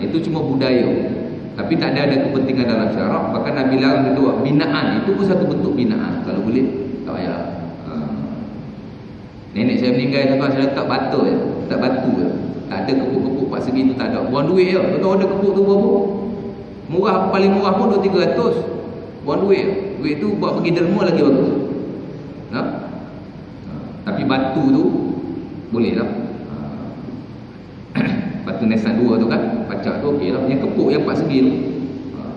Itu cuma budaya. Tapi tak ada kepentingan dalam syarak. Bahkan Nabi larang kita buat binaan. Itu pun satu bentuk binaan. Kalau boleh, tak payah. Nenek saya meninggal tuan, saya letak batu je. Letak batu je. Tak ada kepuk-kepuk 4 segi tu, tak ada. Buang duit je. Tuan-tuan ada kepuk tu berapa? Murah, paling murah pun 200-300. Buang duit. Duit tu buat pergi derma lagi bagus. Tapi batu tu boleh lah. Batu nesan 2 tu kan, pacak tu okey lah. Yang kepuk yang 4 segi tu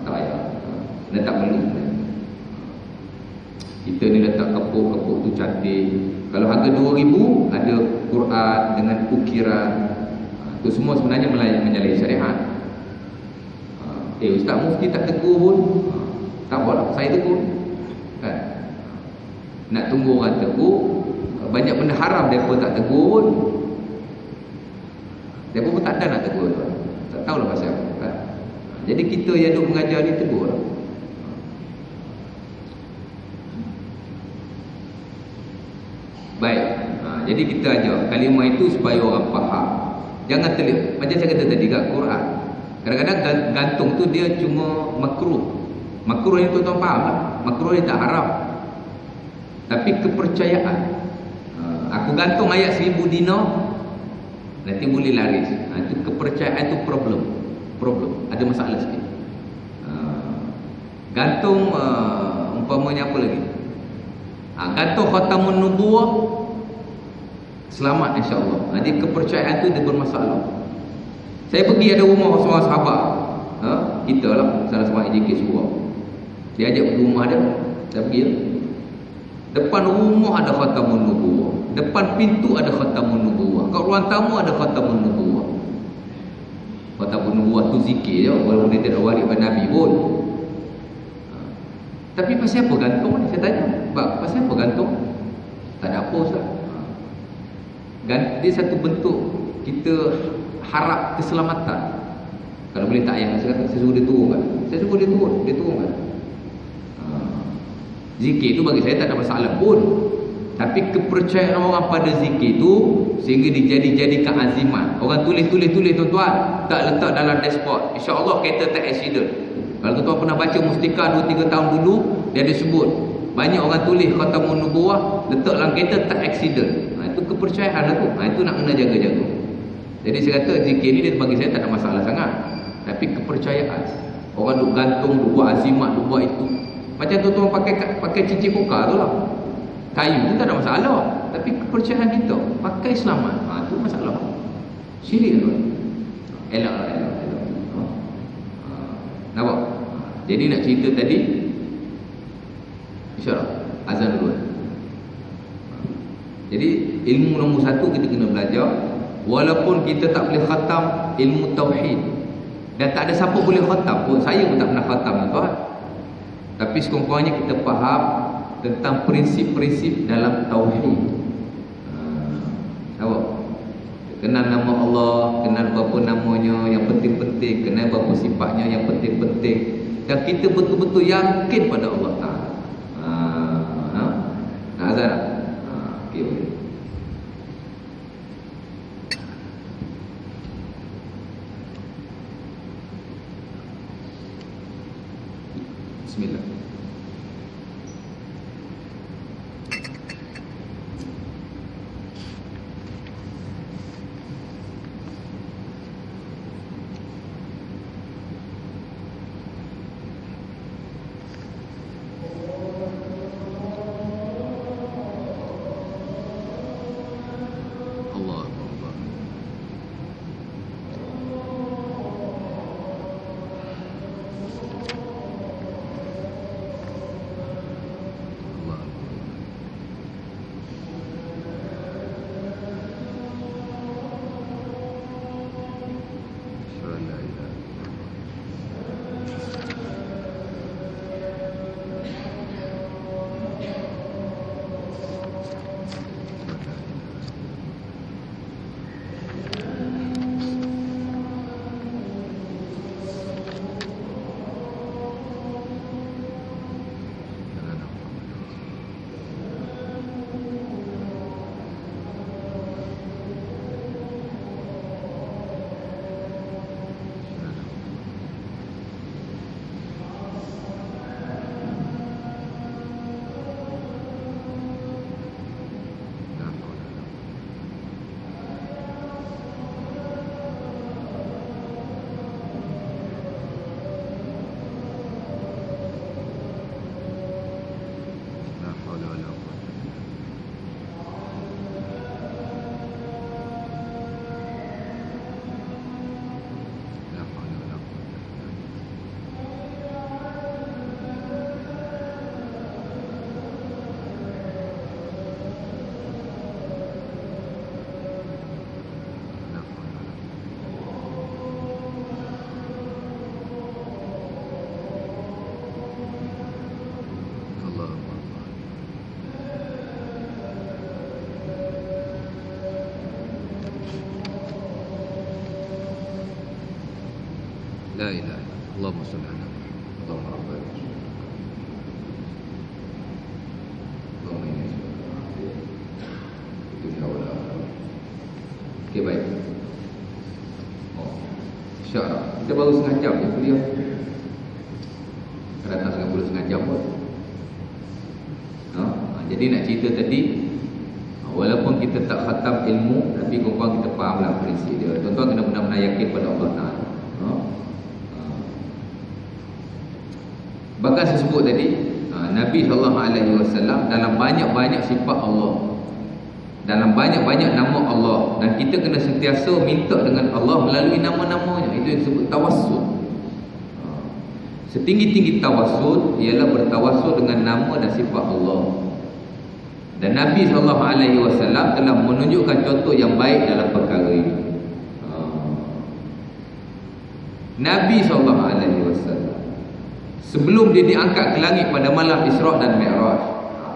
tak payah. Dia tak perlu. Kita ni letak kepuk-kepuk tu cantik. Kalau harga 2,000 ada Quran dengan ukiran. Itu semua sebenarnya menyalahi syariat. Ustaz Mufti tak tegur pun, tak apalah, saya tegur kan. Nak tunggu orang tegur. Banyak benda haram mereka tak tegur pun. Mereka pun tak ada nak tegur tuan. Tak tahulah pasal apa kan? Jadi kita yang duk mengajar ni tegur lah. Baik. Jadi kita ajar kalimah itu supaya orang faham. Jangan terlibat. Macam saya kata tadi kat Quran, kadang-kadang gantung tu dia cuma makruh. Makruh ni tuan-tuan faham lah. Makruh ni tak haram. Tapi kepercayaan. Aku gantung ayat 1000 dinar, nanti boleh laris. Itu kepercayaan tu problem. Ada masalah sikit. Gantung umpamanya apa lagi? Gantung khatamun nubuwah selamat insya-Allah. Jadi kepercayaan tu dia bermasalah. Saya pergi ada rumah seorang sahabat, kita lah salah seorang AJK suruh. Dia ajak pergi rumah dia, saya pergi lah. Depan rumah ada khatamun nubuwah, depan pintu ada khatamun nubuwah, kat ruang tamu ada khatamun nubuwah. Khatamun nubuwah tu zikir je, walaupun dia tidak waris pada Nabi pun. Tapi pasal apa gantung ni? Saya tanya, pasal apa gantung? Tak ada apa Ustaz. Dia satu bentuk kita harap keselamatan. Kalau boleh tak ayah, saya kata saya suruh dia turunkan. Saya suruh dia turunkan. Zikir tu bagi saya tak ada masalah pun. Tapi kepercayaan orang pada zikir tu sehingga dijadikan azimat. Orang tulis tuan-tuan, tak letak dalam dashboard. InsyaAllah kereta tak accident. Kalau tuan-tuan pernah baca Mustika 2-3 tahun dulu, dia ada sebut banyak orang tulis khatamun nubuwah, letak dalam kereta tak accident. Itu kepercayaan lah tu. Itu nak kena jaga-jaga. Jadi saya kata zikir ni dia bagi saya tak ada masalah sangat. Tapi kepercayaan, orang duk gantung, duk buat azimat, duk buat itu. Macam tuan-tuan pakai cincin kokar tu lah. Kayu tu tak ada masalah. Tapi kepercayaan kita pakai selamat, tu masalah. Syirik tu. Elak. Nampak? Jadi nak cerita tadi, InsyaAllah azan dulu. Jadi ilmu nombor 1 kita kena belajar. Walaupun kita tak boleh khatam ilmu tauhid, dan tak ada siapa boleh khatam pun. Saya pun tak pernah khatam tuan. Tapi sekurang-kurangnya kita faham tentang prinsip-prinsip dalam tauhid. Nampak? Kenal nama Allah, kenal berapa namanya yang penting-penting, kenal berapa sifatnya yang penting-penting, dan kita betul-betul yakin pada Allah Ta'ala. Nak azan tak? Okey, boleh. Bismillah. La ilaha illallah. Allahumma salli ala Muhammad. Allahumma barik. Allahumma inni. Okey, baik. InsyaAllah. Kita baru setengah jam je kuliah. Datang setengah jam pun. Jadi nak cerita tadi, walaupun kita tak khatam ilmu, tapi korang kita fahamlah prinsip dia. Tuan-tuan kena benar-benar yakin pada Allah Ta'ala. Bahkan saya sebut tadi, Nabi SAW dalam banyak-banyak sifat Allah, dalam banyak-banyak nama Allah, dan kita kena sentiasa minta dengan Allah melalui nama-namanya. Itu yang disebut tawassul. Setinggi-tinggi tawassul ialah bertawassul dengan nama dan sifat Allah. Dan Nabi SAW telah menunjukkan contoh yang baik dalam perkara ini. Nabi SAW sebelum dia diangkat ke langit pada malam Isra' dan Mi'raj,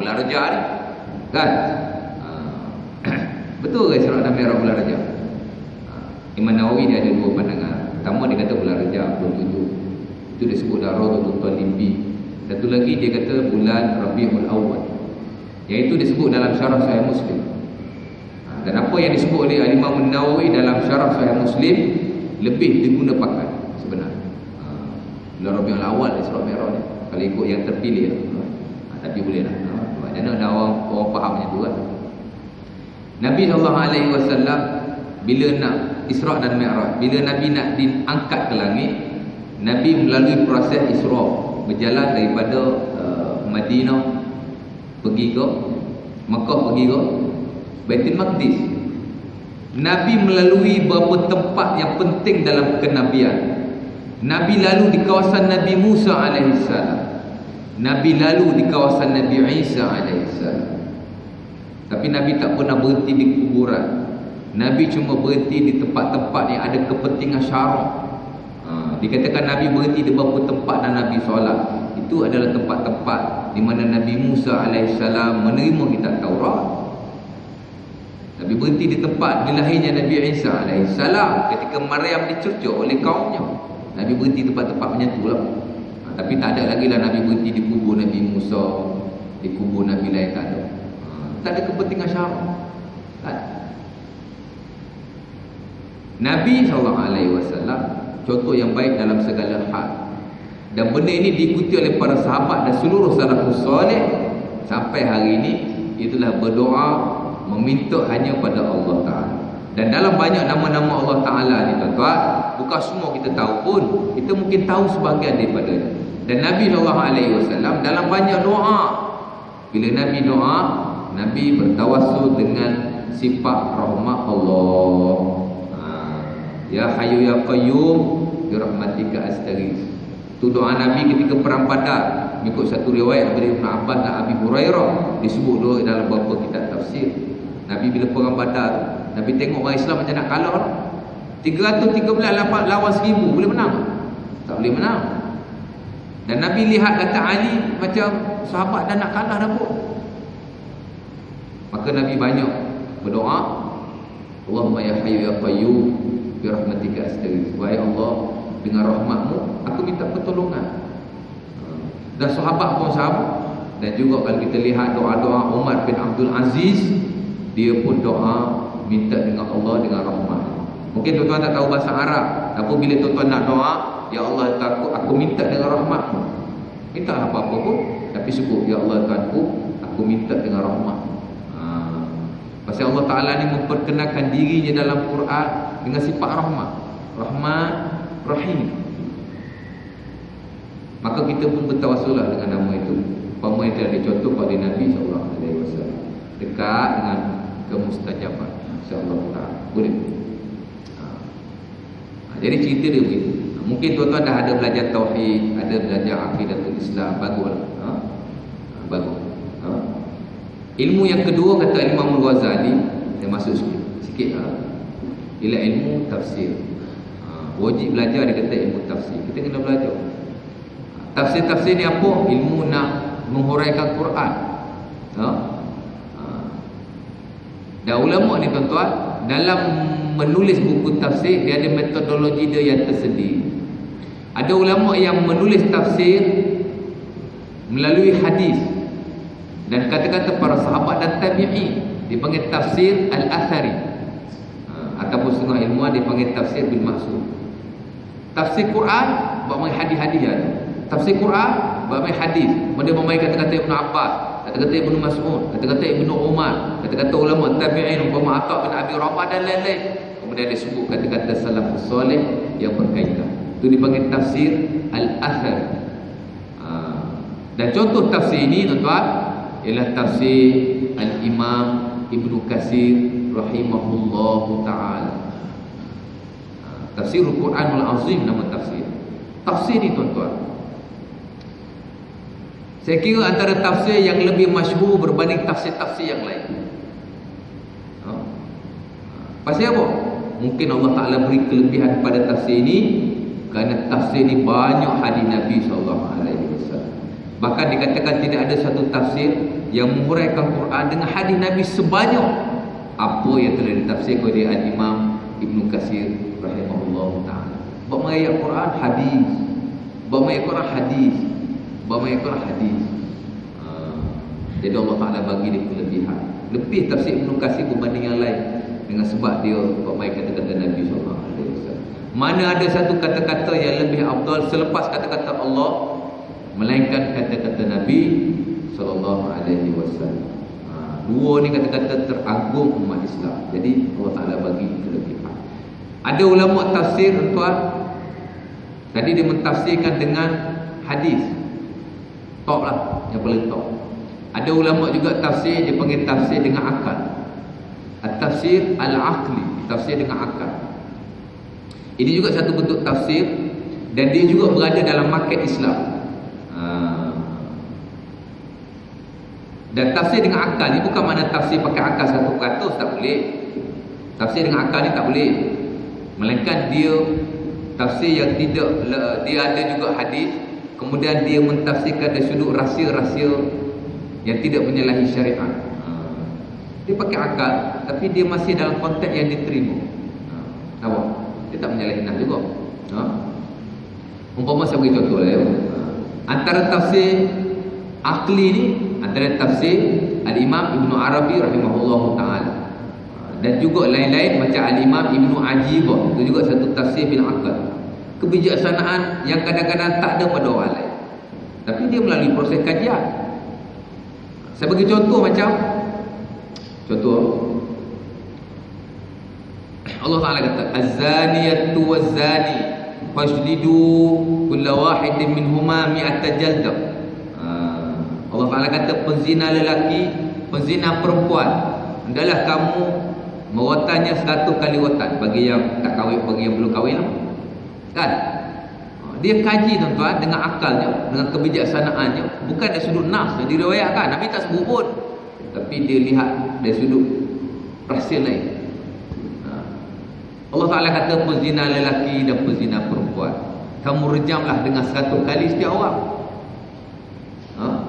bulan Rajab ni kan, betul ke Isra' dan Mi'raj bulan Rajab? Imam Nawawi dia ada dua pandangan. Pertama dia kata bulan Rajab 27, itu disebut Raudatul Talibin. Satu lagi dia kata bulan Rabiul Awal, iaitu disebut dalam syarah Sahih Muslim. Dan apa yang disebut oleh Imam Nawawi dalam syarah Sahih Muslim lebih diguna pakai sebenarnya. Bulan Rabiul Awal Isra' Mi'raj ni, kalau ikut yang terpilih tapi boleh lah. Macam mana orang faham macam tu kan. Nabi SAW bila nak Isra' dan Mi'raj, bila Nabi nak diangkat ke langit, Nabi melalui proses Isra', berjalan daripada Madinah pergi ke Makkah, pergi ke Baitul Maqdis. Nabi melalui beberapa tempat yang penting dalam kenabian. Nabi lalu di kawasan Nabi Musa AS, Nabi lalu di kawasan Nabi Isa AS. Tapi Nabi tak pernah berhenti di kuburan. Nabi cuma berhenti di tempat-tempat yang ada kepentingan syarak. Dikatakan Nabi berhenti di beberapa tempat dan Nabi solat. Itu adalah tempat-tempat di mana Nabi Musa AS menerima kitab Taurat. Nabi berhenti di tempat dilahirnya Nabi Isa AS ketika Maryam dicercok oleh kaumnya. Nabi berhenti tempat-tempat macam tu lah. Tapi tak ada lagi lah Nabi berhenti di kubur Nabi Musa, di kubur Nabi lain, tak ada. Tak ada kepentingan syarak. Nabi SAW contoh yang baik dalam segala hal. Dan benda ini diikuti oleh para sahabat dan seluruh salafus soleh sampai hari ini. Itulah berdoa, meminta hanya pada Allah Ta'ala. Dan dalam banyak nama-nama Allah Ta'ala ni tuan-tuan, bukan semua kita tahu pun, kita mungkin tahu sebahagian daripadanya. Dan Nabi SAW dalam banyak doa, bila Nabi doa, Nabi bertawassul dengan sifat rahmat Allah. Ya Hayyu Ya Qayyum bi rahmatika astaghits. Itu doa Nabi ketika perang Badar. Mengikut satu riwayat dari Ibn Abbas dan Abi Hurairah, disebut doa dalam beberapa kitab tafsir. Nabi bila perang Badar, Nabi tengok orang Islam macam nak kalah. 313 lawan 1000, boleh menang? Tak boleh menang. Dan Nabi lihat kata Ali macam sahabat dah nak kalah dah pun. Maka Nabi banyak berdoa, Allahumma ya Hayyu Ya Qayyum bi rahmatika astaghits. Wahai Allah, dengan rahmatmu aku minta pertolongan. Dan sahabat pun sama. Dan juga kalau kita lihat doa-doa Umar bin Abdul Aziz, dia pun doa minta dengan Allah dengan rahmat. Mungkin tuan-tuan tak tahu bahasa Arab, tapi bila tuan-tuan nak doa, ya Allah aku minta dengan rahmatmu. Minta apa-apa pun, tapi sebut ya Allah Tuhanku, aku minta dengan rahmat. Pasal Allah Ta'ala ni memperkenalkan dirinya dalam Quran dengan sifat rahmat, Rahman, Rahim. Maka kita pun bertawassul dengan nama itu. Umpama yang telah dicontohkan oleh Nabi SAW, dekat dengan kemustajaban insya-Allah Ta'ala. Boleh. Jadi cerita dia begitu. Mungkin tuan-tuan dah ada belajar tauhid, ada belajar aqidatul Islam, baguslah. Bagus. Ilmu yang kedua kata Imam Al-Ghazali, dia masuk sikit ialah ilmu tafsir. Wajib belajar, dia kata ilmu tafsir. Kita kena belajar. Tafsir-tafsir ni apa? Ilmu nak menghuraikan Quran. Dan ulama ni tuan-tuan, dalam menulis buku tafsir, dia ada metodologi dia yang tersendiri. Ada ulama yang menulis tafsir melalui hadis dan kata-kata para sahabat dan tabi'in, dipanggil tafsir al-athari. Ataupun setengah ilmuwan dipanggil tafsir bil maksud. Tafsir Quran buat main hadis-hadis ada. Tafsir Quran buat main hadis. Dia memain kata-kata Ibn Abbas, kata-kata Ibn Mas'ud, kata-kata Ibn Umar, kata-kata ulama tabi'in, umpama Atha bin Abi Rabah dan lain-lain. Kemudian dia sebut kata-kata salafus soleh yang berkaitan. Itu dipanggil tafsir al-athari. Dan contoh tafsir ini tuan-tuan ialah tafsir Al-Imam Ibnu Katsir rahimahullahu taala. Tafsirul Quranul Azim nama tafsir. Tafsir ni tuan-tuan, saya kira antara tafsir yang lebih masyhur berbanding tafsir-tafsir yang lain. Pasal apa? Mungkin Allah Ta'ala beri kelebihan pada tafsir ini kerana tafsir ini banyak hadis Nabi SAW. Bahkan dikatakan tidak ada satu tafsir yang menguraikan Quran dengan hadis Nabi sebanyak apa yang telah ditafsirkan oleh Al-Imam Ibnu Katsir rahimahullah ta'ala. Bahawa ayat Quran hadis, bahawa ayat Quran hadis, bahawa ayat Quran hadis. Jadi Allah Ta'ala bagi dia kelebihan lebih tafsir Ibnu Katsir berbanding yang lain, dengan sebab dia pakai kata-kata Nabi SAW. Mana ada satu kata-kata yang lebih afdal selepas kata-kata Allah melainkan kata-kata Nabi SAW. Dua ni kata-kata teragung umat Islam. Jadi Allah Ta'ala bagi kelebihan. Ada ulama tafsir tuan, tadi dia mentafsirkan dengan hadis, top lah, yang paling top. Ada ulama juga tafsir, dia panggil tafsir dengan akal. At-tafsir al-aqli, tafsir dengan akal. Ini juga satu bentuk tafsir dan dia juga berada dalam market Islam. Dan tafsir dengan akal ni bukan makna tafsir pakai akal 100%, tak boleh. Tafsir dengan akal ni tak boleh. Melainkan dia tafsir yang tidak, dia ada juga hadis, kemudian dia mentafsirkan dari sudut rahsia-rahsia yang tidak menyalahi syariat. Dia pakai akal, tapi dia masih dalam konteks yang diterima. Nampak? Dia tak menyalahi nas juga. Umpama saya bagi contoh lah ya. Antara tafsir akli ni, antara tafsir Al-Imam Ibnu Arabi rahimahullah ta'ala, dan juga lain-lain macam Al-Imam Ibnu Ajibah, itu juga satu tafsir bil akal. Kebijaksanaan yang kadang-kadang tak ada pada orang lain, tapi dia melalui proses kajian. Saya bagi contoh macam Allah Ta'ala kata az-zaniyatu waz-zani fajlidu kulla wahidin minhuma mi'ata jaldah. Allah Ta'ala kata penzina lelaki, penzina perempuan, hendaklah kamu merotannya 100 kali rotan bagi yang tak kahwin, bagi yang belum kahwin lah. Kan? Dia kaji tuan-tuan dengan akalnya, dengan kebijaksanaannya, bukan dari sudut nas yang diriwayatkan. Nabi tak sebut pun, tapi dia lihat dari sudut rahsia lain. Allah Ta'ala kata penzina lelaki dan penzina perempuan, kamu rejamlah dengan 100 kali setiap orang.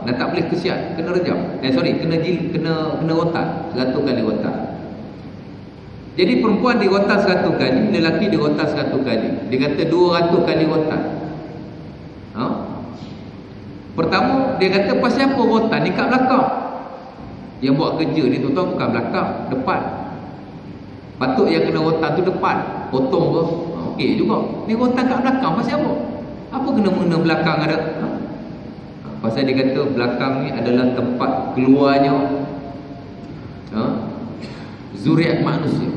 Dan tak boleh kesian, kena rejam. Kena rotan 100 kali rotan. Jadi perempuan dirotan 100 kali, lelaki dirotan 100 kali. Dia kata 200 kali rotan. Pertama dia kata pasal apa rotan ni kat belakang? Yang buat kerja ni tuan-tuan bukan belakang, depan. Patut yang kena rotan tu depan, potong ke? Okey juga. Ni rotan kat belakang pasal apa? Apa kena belakang ada? Pasal dia kata belakang ni adalah tempat keluarnya zuriat manusia.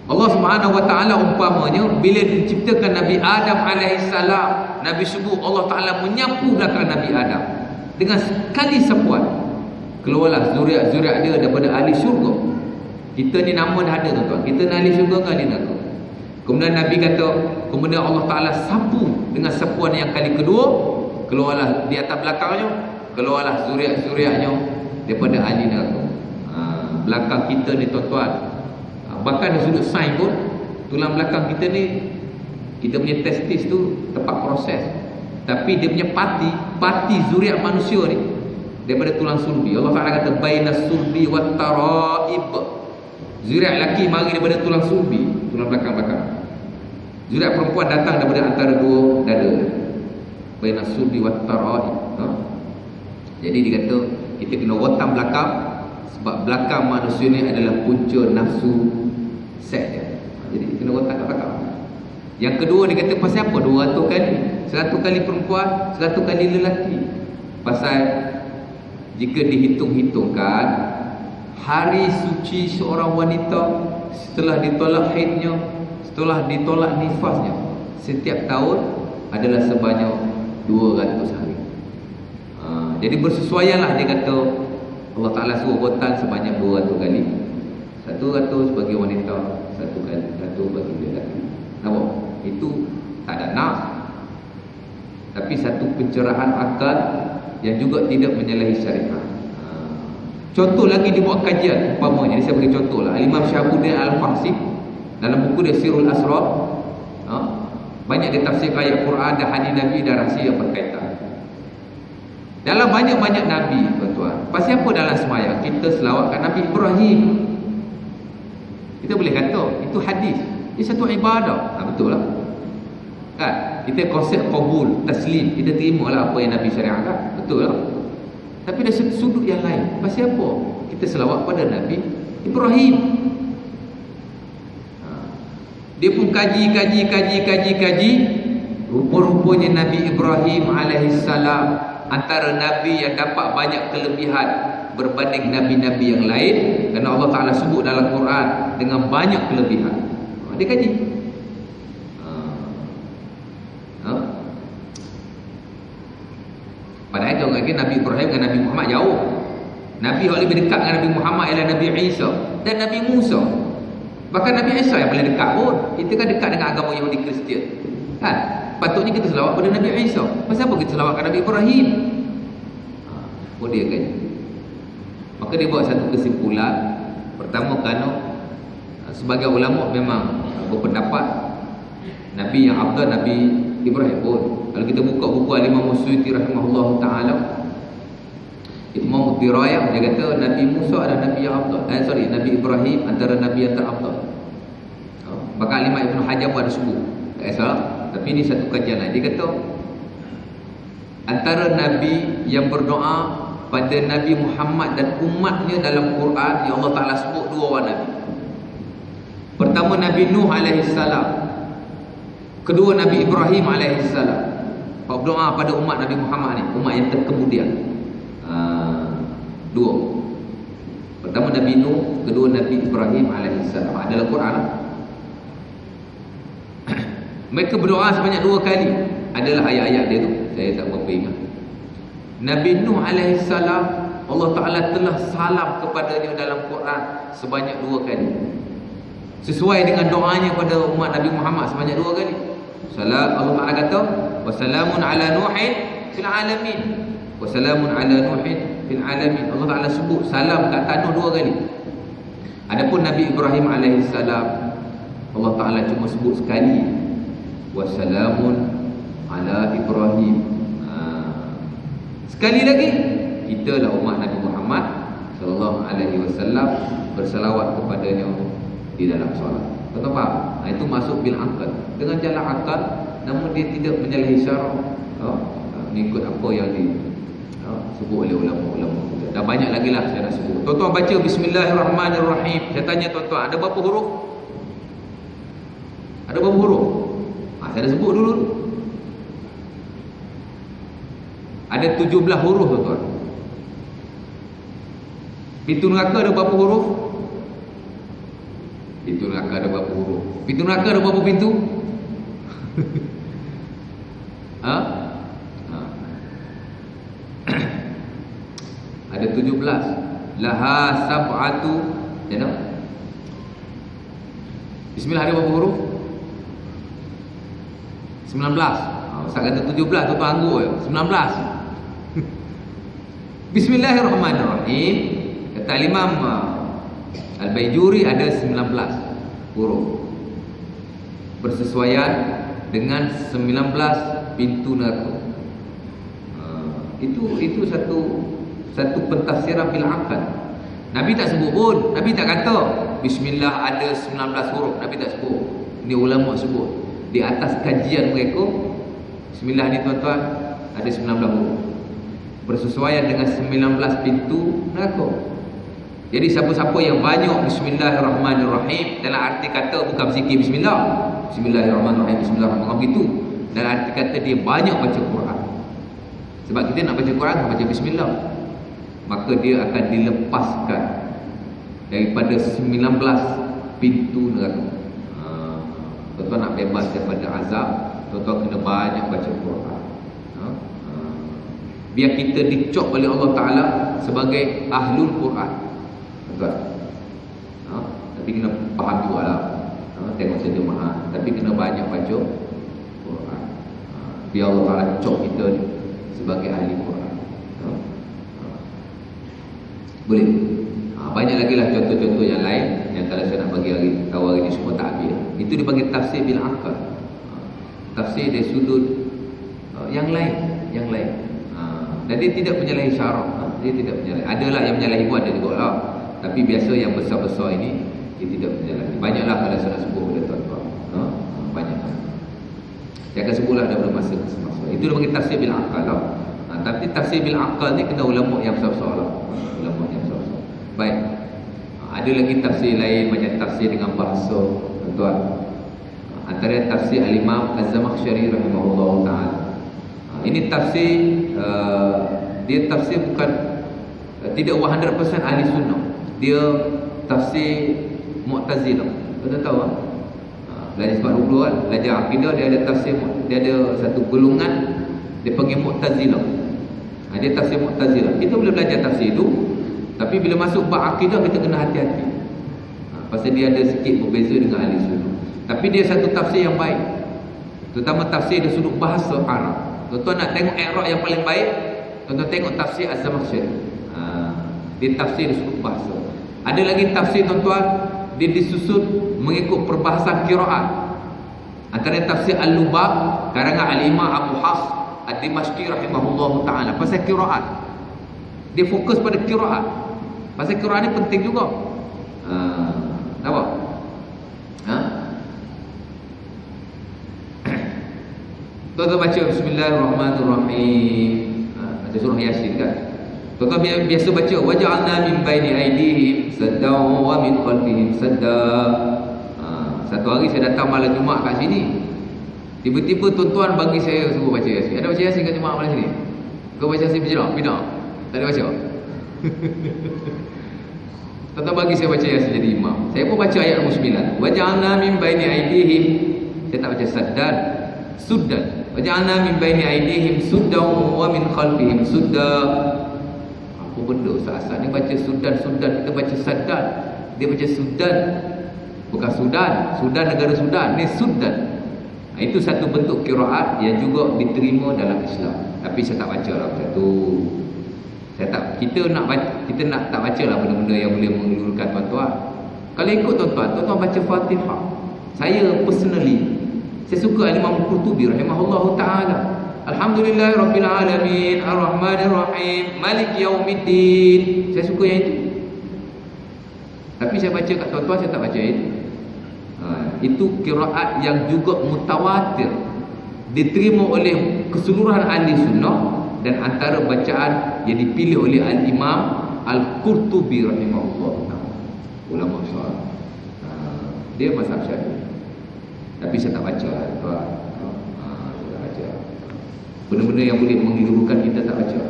Allah Subhanahu Wa Taala umpamanya bila diciptakan Nabi Adam alaihissalam, Nabi subuh Allah Taala menyapu belakang Nabi Adam dengan sekali sapuan, keluarlah zuriat-zuriat dia daripada ahli syurga. Kita ni nama dah ada tuan-tuan, kita ni ahli syurga ke ahli neraka? Kemudian Nabi kata, kemudian Allah Ta'ala sapu dengan sapuan yang kali kedua, keluarlah di atas belakangnya, keluarlah zuriat-zuriatnya daripada ahli neraka. Belakang kita ni tuan-tuan, bahkan dari sudut sains pun, tulang belakang kita ni, kita punya testis tu tempat proses, tapi dia punya parti zuriat manusia ni daripada tulang sulbi. Allah Ta'ala kata bainas sulbi wat taraib, zuriat lelaki mari daripada tulang sulbi, tulang belakang. Zuriat perempuan datang daripada antara dua dada, bainas sulbi wat taraib. Jadi dia kata kita kena rotan belakang, sebab belakang manusia ni adalah punca nafsu seks dia. Jadi kena rotan kat belakang. Yang kedua dia kata pasal apa 200 kali? 100 kali perempuan, 100 kali lelaki. Pasal jika dihitung-hitungkan hari suci seorang wanita setelah ditolak haidnya, setelah ditolak nifasnya, setiap tahun adalah sebanyak 200 hari. Jadi bersesuaianlah dia kata Allah Ta'ala suruh khotan sebanyak 200 kali. 100 bagi wanita, 1 kali, 1 bagi lelaki. Nampak? Itu tak ada nas, tapi satu pencerahan akal yang juga tidak menyalahi syariat. Contoh lagi dibuat kajian umpamanya, saya beri contoh lah. Imam Syahabuddin Al-Fahsi dalam buku dia Sirul Asrar, banyak dia tafsir ayat Quran dan hadis Nabi dan rahsia yang berkaitan. Dalam banyak-banyak Nabi, tuan-tuan, pasal apa dalam sembahyang kita selawatkan Nabi Ibrahim? Kita boleh kata itu hadis, ia satu ibadah. Betul lah kan? Kita konsep qabul, taslim, kita terima lah apa yang Nabi syariatkan. Betul lah. Tapi dari sudut yang lain, pasal apa kita selawat pada Nabi Ibrahim? Dia pun kaji. Rupa-rupanya Nabi Ibrahim alaihissalam antara Nabi yang dapat banyak kelebihan berbanding Nabi-Nabi yang lain, kerana Allah Ta'ala sebut dalam Quran dengan banyak kelebihan. Dia kaji. Padahal jauh lagi Nabi Ibrahim dengan Nabi Muhammad jauh. Nabi yang lebih dekat dengan Nabi Muhammad ialah Nabi Isa dan Nabi Musa. Bahkan Nabi Isa yang paling dekat pun. Kita kan dekat dengan agama Yahudi Kristian kan? Patutnya kita selawat pada Nabi Isa. Pasal apa kita selawatkan Nabi Ibrahim? Dia kan. Maka dia buat satu kesimpulan. Pertama, kerana sebagai ulama memang berpendapat Nabi yang afdal Nabi Ibrahim pun. Kalau kita buka buku Al-Imam Suyuti rahimahullah ta'ala, Imam Dirayah, dia kata Nabi Musa adalah Nabi yang afdal. Nabi Ibrahim antara Nabi yang terafdal. Maka Imam Ibn Hajar pun ada sebut, tak salah. Tapi ini satu kajian lain. Dia kata antara Nabi yang berdoa pada Nabi Muhammad dan umatnya dalam Quran, yang Allah Ta'ala sebut 2 orang Nabi. Pertama Nabi Nuh alaihissalam, kedua Nabi Ibrahim alaihissalam. Berdoa pada umat Nabi Muhammad ni, umat yang terkemudian. 2. Pertama Nabi Nuh, kedua Nabi Ibrahim alaihissalam. Dalam Quran mereka berdoa sebanyak 2 kali. Adalah ayat-ayat dia tu, saya tak berapa ingat. Nabi Nuh alaihissalam, Allah Ta'ala telah salam kepadanya dalam Quran sebanyak 2 kali, sesuai dengan doanya pada umat Nabi Muhammad sebanyak 2 kali. Allah Ta'ala kata wassalamun ala Nuhin fil alamin, wassalamun ala Nuhin fil alamin. Allah Ta'ala sebut salam kat tanah 2 kali. Adapun Nabi Ibrahim alaihissalam, Allah Ta'ala cuma sebut sekali, wassalamun ala Ibrahim. Sekali lagi, kita lah umat Nabi Muhammad sallallahu alaihi wasallam berselawat kepadanya di dalam solat. Betul tak? Itu masuk bil akal, dengan jalan akal, namun dia tidak menyalahi syarak, mengikut apa yang disebut oleh ulama-ulama. Dan banyak lagi lah saya nak sebut. Tuan-tuan baca Bismillahirrahmanirrahim. Saya tanya tuan-tuan, ada berapa huruf? Ada berapa huruf? Saya dah sebut dulu. Ada 17 huruf, tuan-tuan. Pintu neraka ada berapa huruf? Pintu neraka ada berapa huruf? Pintu neraka ada berapa pintu? Ada 17. Laha sab'atu, ya tak? Bismillah ada berapa huruf? 19. Ustaz kata 17, tuan-tuan anggur je. 19. Bismillahirrahmanirrahim. Kata Imam Al-Baijuri ada 19 huruf, bersesuaian dengan 19 pintu neraka. Itu satu pentafsiran bil akal. Nabi tak sebut pun. Nabi tak kata Bismillah ada 19 huruf. Nabi tak sebut. Ini ulama sebut. Di atas kajian mereka, Bismillah ni tuan-tuan ada 19 huruf, bersesuaian dengan 19 pintu neraka. Jadi siapa-siapa yang banyak Bismillahirrahmanirrahim, dalam arti kata bukan berzikir Bismillah, Bismillahirrahmanirrahim, Bismillahirrahmanirrahim, itu dalam arti kata dia banyak baca Quran. Sebab kita nak baca Quran, nak baca Bismillah, maka dia akan dilepaskan daripada 19 pintu neraka. Tuan-tuan nak bebas daripada azab, tuan-tuan kena banyak baca Quran. Biar kita dicop oleh Allah Ta'ala sebagai ahlul Quran. Tuan. Tapi kena faham juga lah. Tengok terjemahan, tapi kena banyak baca Quran. Biar Allah Ta'ala cok kita sebagai ahli Quran. Boleh. Banyak lagi lah contoh-contoh yang lain yang kalau saya nak bagi lagi tahu hari ni semua tak habis. Itu dipanggil tafsir bil aqal. Tafsir dari sudut yang lain. Dan dia tidak menyalahi syarak. Dia tidak menyalahi. Adalah yang menyalahi pun ada juga lah. Tapi biasa yang besar-besar ini dia tidak menyalahi. Banyaklah kalau saya nak sebut pada tuan-tuan. Banyak. Saya akan sebutlah daripada masa ke semasa. Itu dipanggil tafsir bil aqal lah. Tapi tafsir bil aqal ni kena ulama yang besar-besar lah. Ulama yang besar-besar. Baik. Ada lagi tafsir lain macam tafsir dengan bahasa, tuan-tuan. Antara tafsir Al-Imam Az-Zamakhsyari rahimahullah ta'ala. Ini tafsir dia tafsir bukan tidak 100% ahli sunnah. Dia tafsir Mu'tazilah. Kita tahu kan? Belajar sebab dulu kan, belajar akidah dia ada tafsir, dia ada satu golongan dia panggil Mu'tazilah. Dia tafsir Mu'tazilah. Kita boleh belajar tafsir itu, tapi bila masuk bab akidah kita kena hati-hati. Pasal dia ada sikit berbeza dengan ahli sunnah. Tapi dia satu tafsir yang baik. Terutama tafsir dari sudut bahasa Arab. Tuan-tuan nak tengok i'rab yang paling baik, tuan-tuan tengok tafsir Az-Zamakhsyari. Dia tafsir dari sudut bahasa. Ada lagi tafsir tuan-tuan, dia disusun mengikut perbahasan qiraat. Antara tafsir Al-Lubab karangan Al-Imam Abu Hafs Ad-Dimashqi rahimahullah ta'ala. Pasal qiraat, dia fokus pada qiraat. Pasal qiraat ni penting juga. Nampak? Tuan-tuan baca Bismillahirrahmanirrahim. Macam surah Yasin kan. Tuan-tuan biasa baca waja'alna min baini aydihim sadda wa min khalfihim sadda. Satu hari saya datang malam Jumaat kat sini. Tiba-tiba tuan-tuan bagi saya suruh baca Yasin. Ada baca Yasin kat Jumaat malam sini? Kau baca Yasin berjerak? Pindah? Tak ada baca? Tuan-tuan bagi saya baca Yasin jadi imam. Saya pun baca ayat nombor 9. Waja'alna min baini aydihim. Saya tak baca saddan, suddan. Waja'alna min baini aydihim suddan wa min khalfihim sudda. Apa benda asal ni baca suddan, kita baca saddan. Dia baca suddan. Bukan Sudan negara Sudan, ni Sudan. Itu satu bentuk qiraat yang juga diterima dalam Islam. Tapi saya tak baca lah macam tu. Kita nak tak baca lah benda-benda yang boleh mengelurkan tuan-tuan. Kalau ikut tuan-tuan baca Fatihah. Saya personally saya suka Imam Qurtubi rahimahullahu taala. Alhamdulillahirabbil alamin, arrahmanir rahim, maliki yaumiddin. Saya suka yang itu. Tapi saya baca kat tuan-tuan saya tak baca itu. Itu qiraat yang juga mutawatir, diterima oleh keseluruhan ahli sunnah dan antara bacaan yang dipilih oleh Al-Imam Al-Qurtubi rahimahullah taala. Ulama besar. Dia mazhab Syafi'i. Tapi saya tak baca lah tuan. Saya tak baca. Benda-benda yang boleh mengelurkan kita tak baca.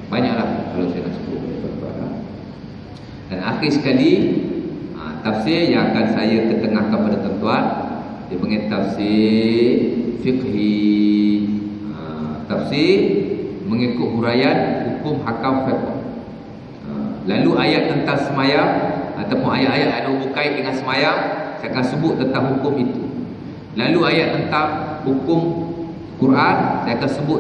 Banyaklah kalau saya nak sebut tuan-tuan. Dan akhir sekali tafsir yang akan saya ketengahkan pada tuan-tuan, dia panggil tafsir fiqhi. Tafsir mengikut huraian hukum hakam fiqh. Lalu ayat tentang semayang ataupun ayat-ayat yang berkait dengan semayang, saya akan sebut tentang hukum itu. Lalu ayat tentang hukum Quran, saya akan sebut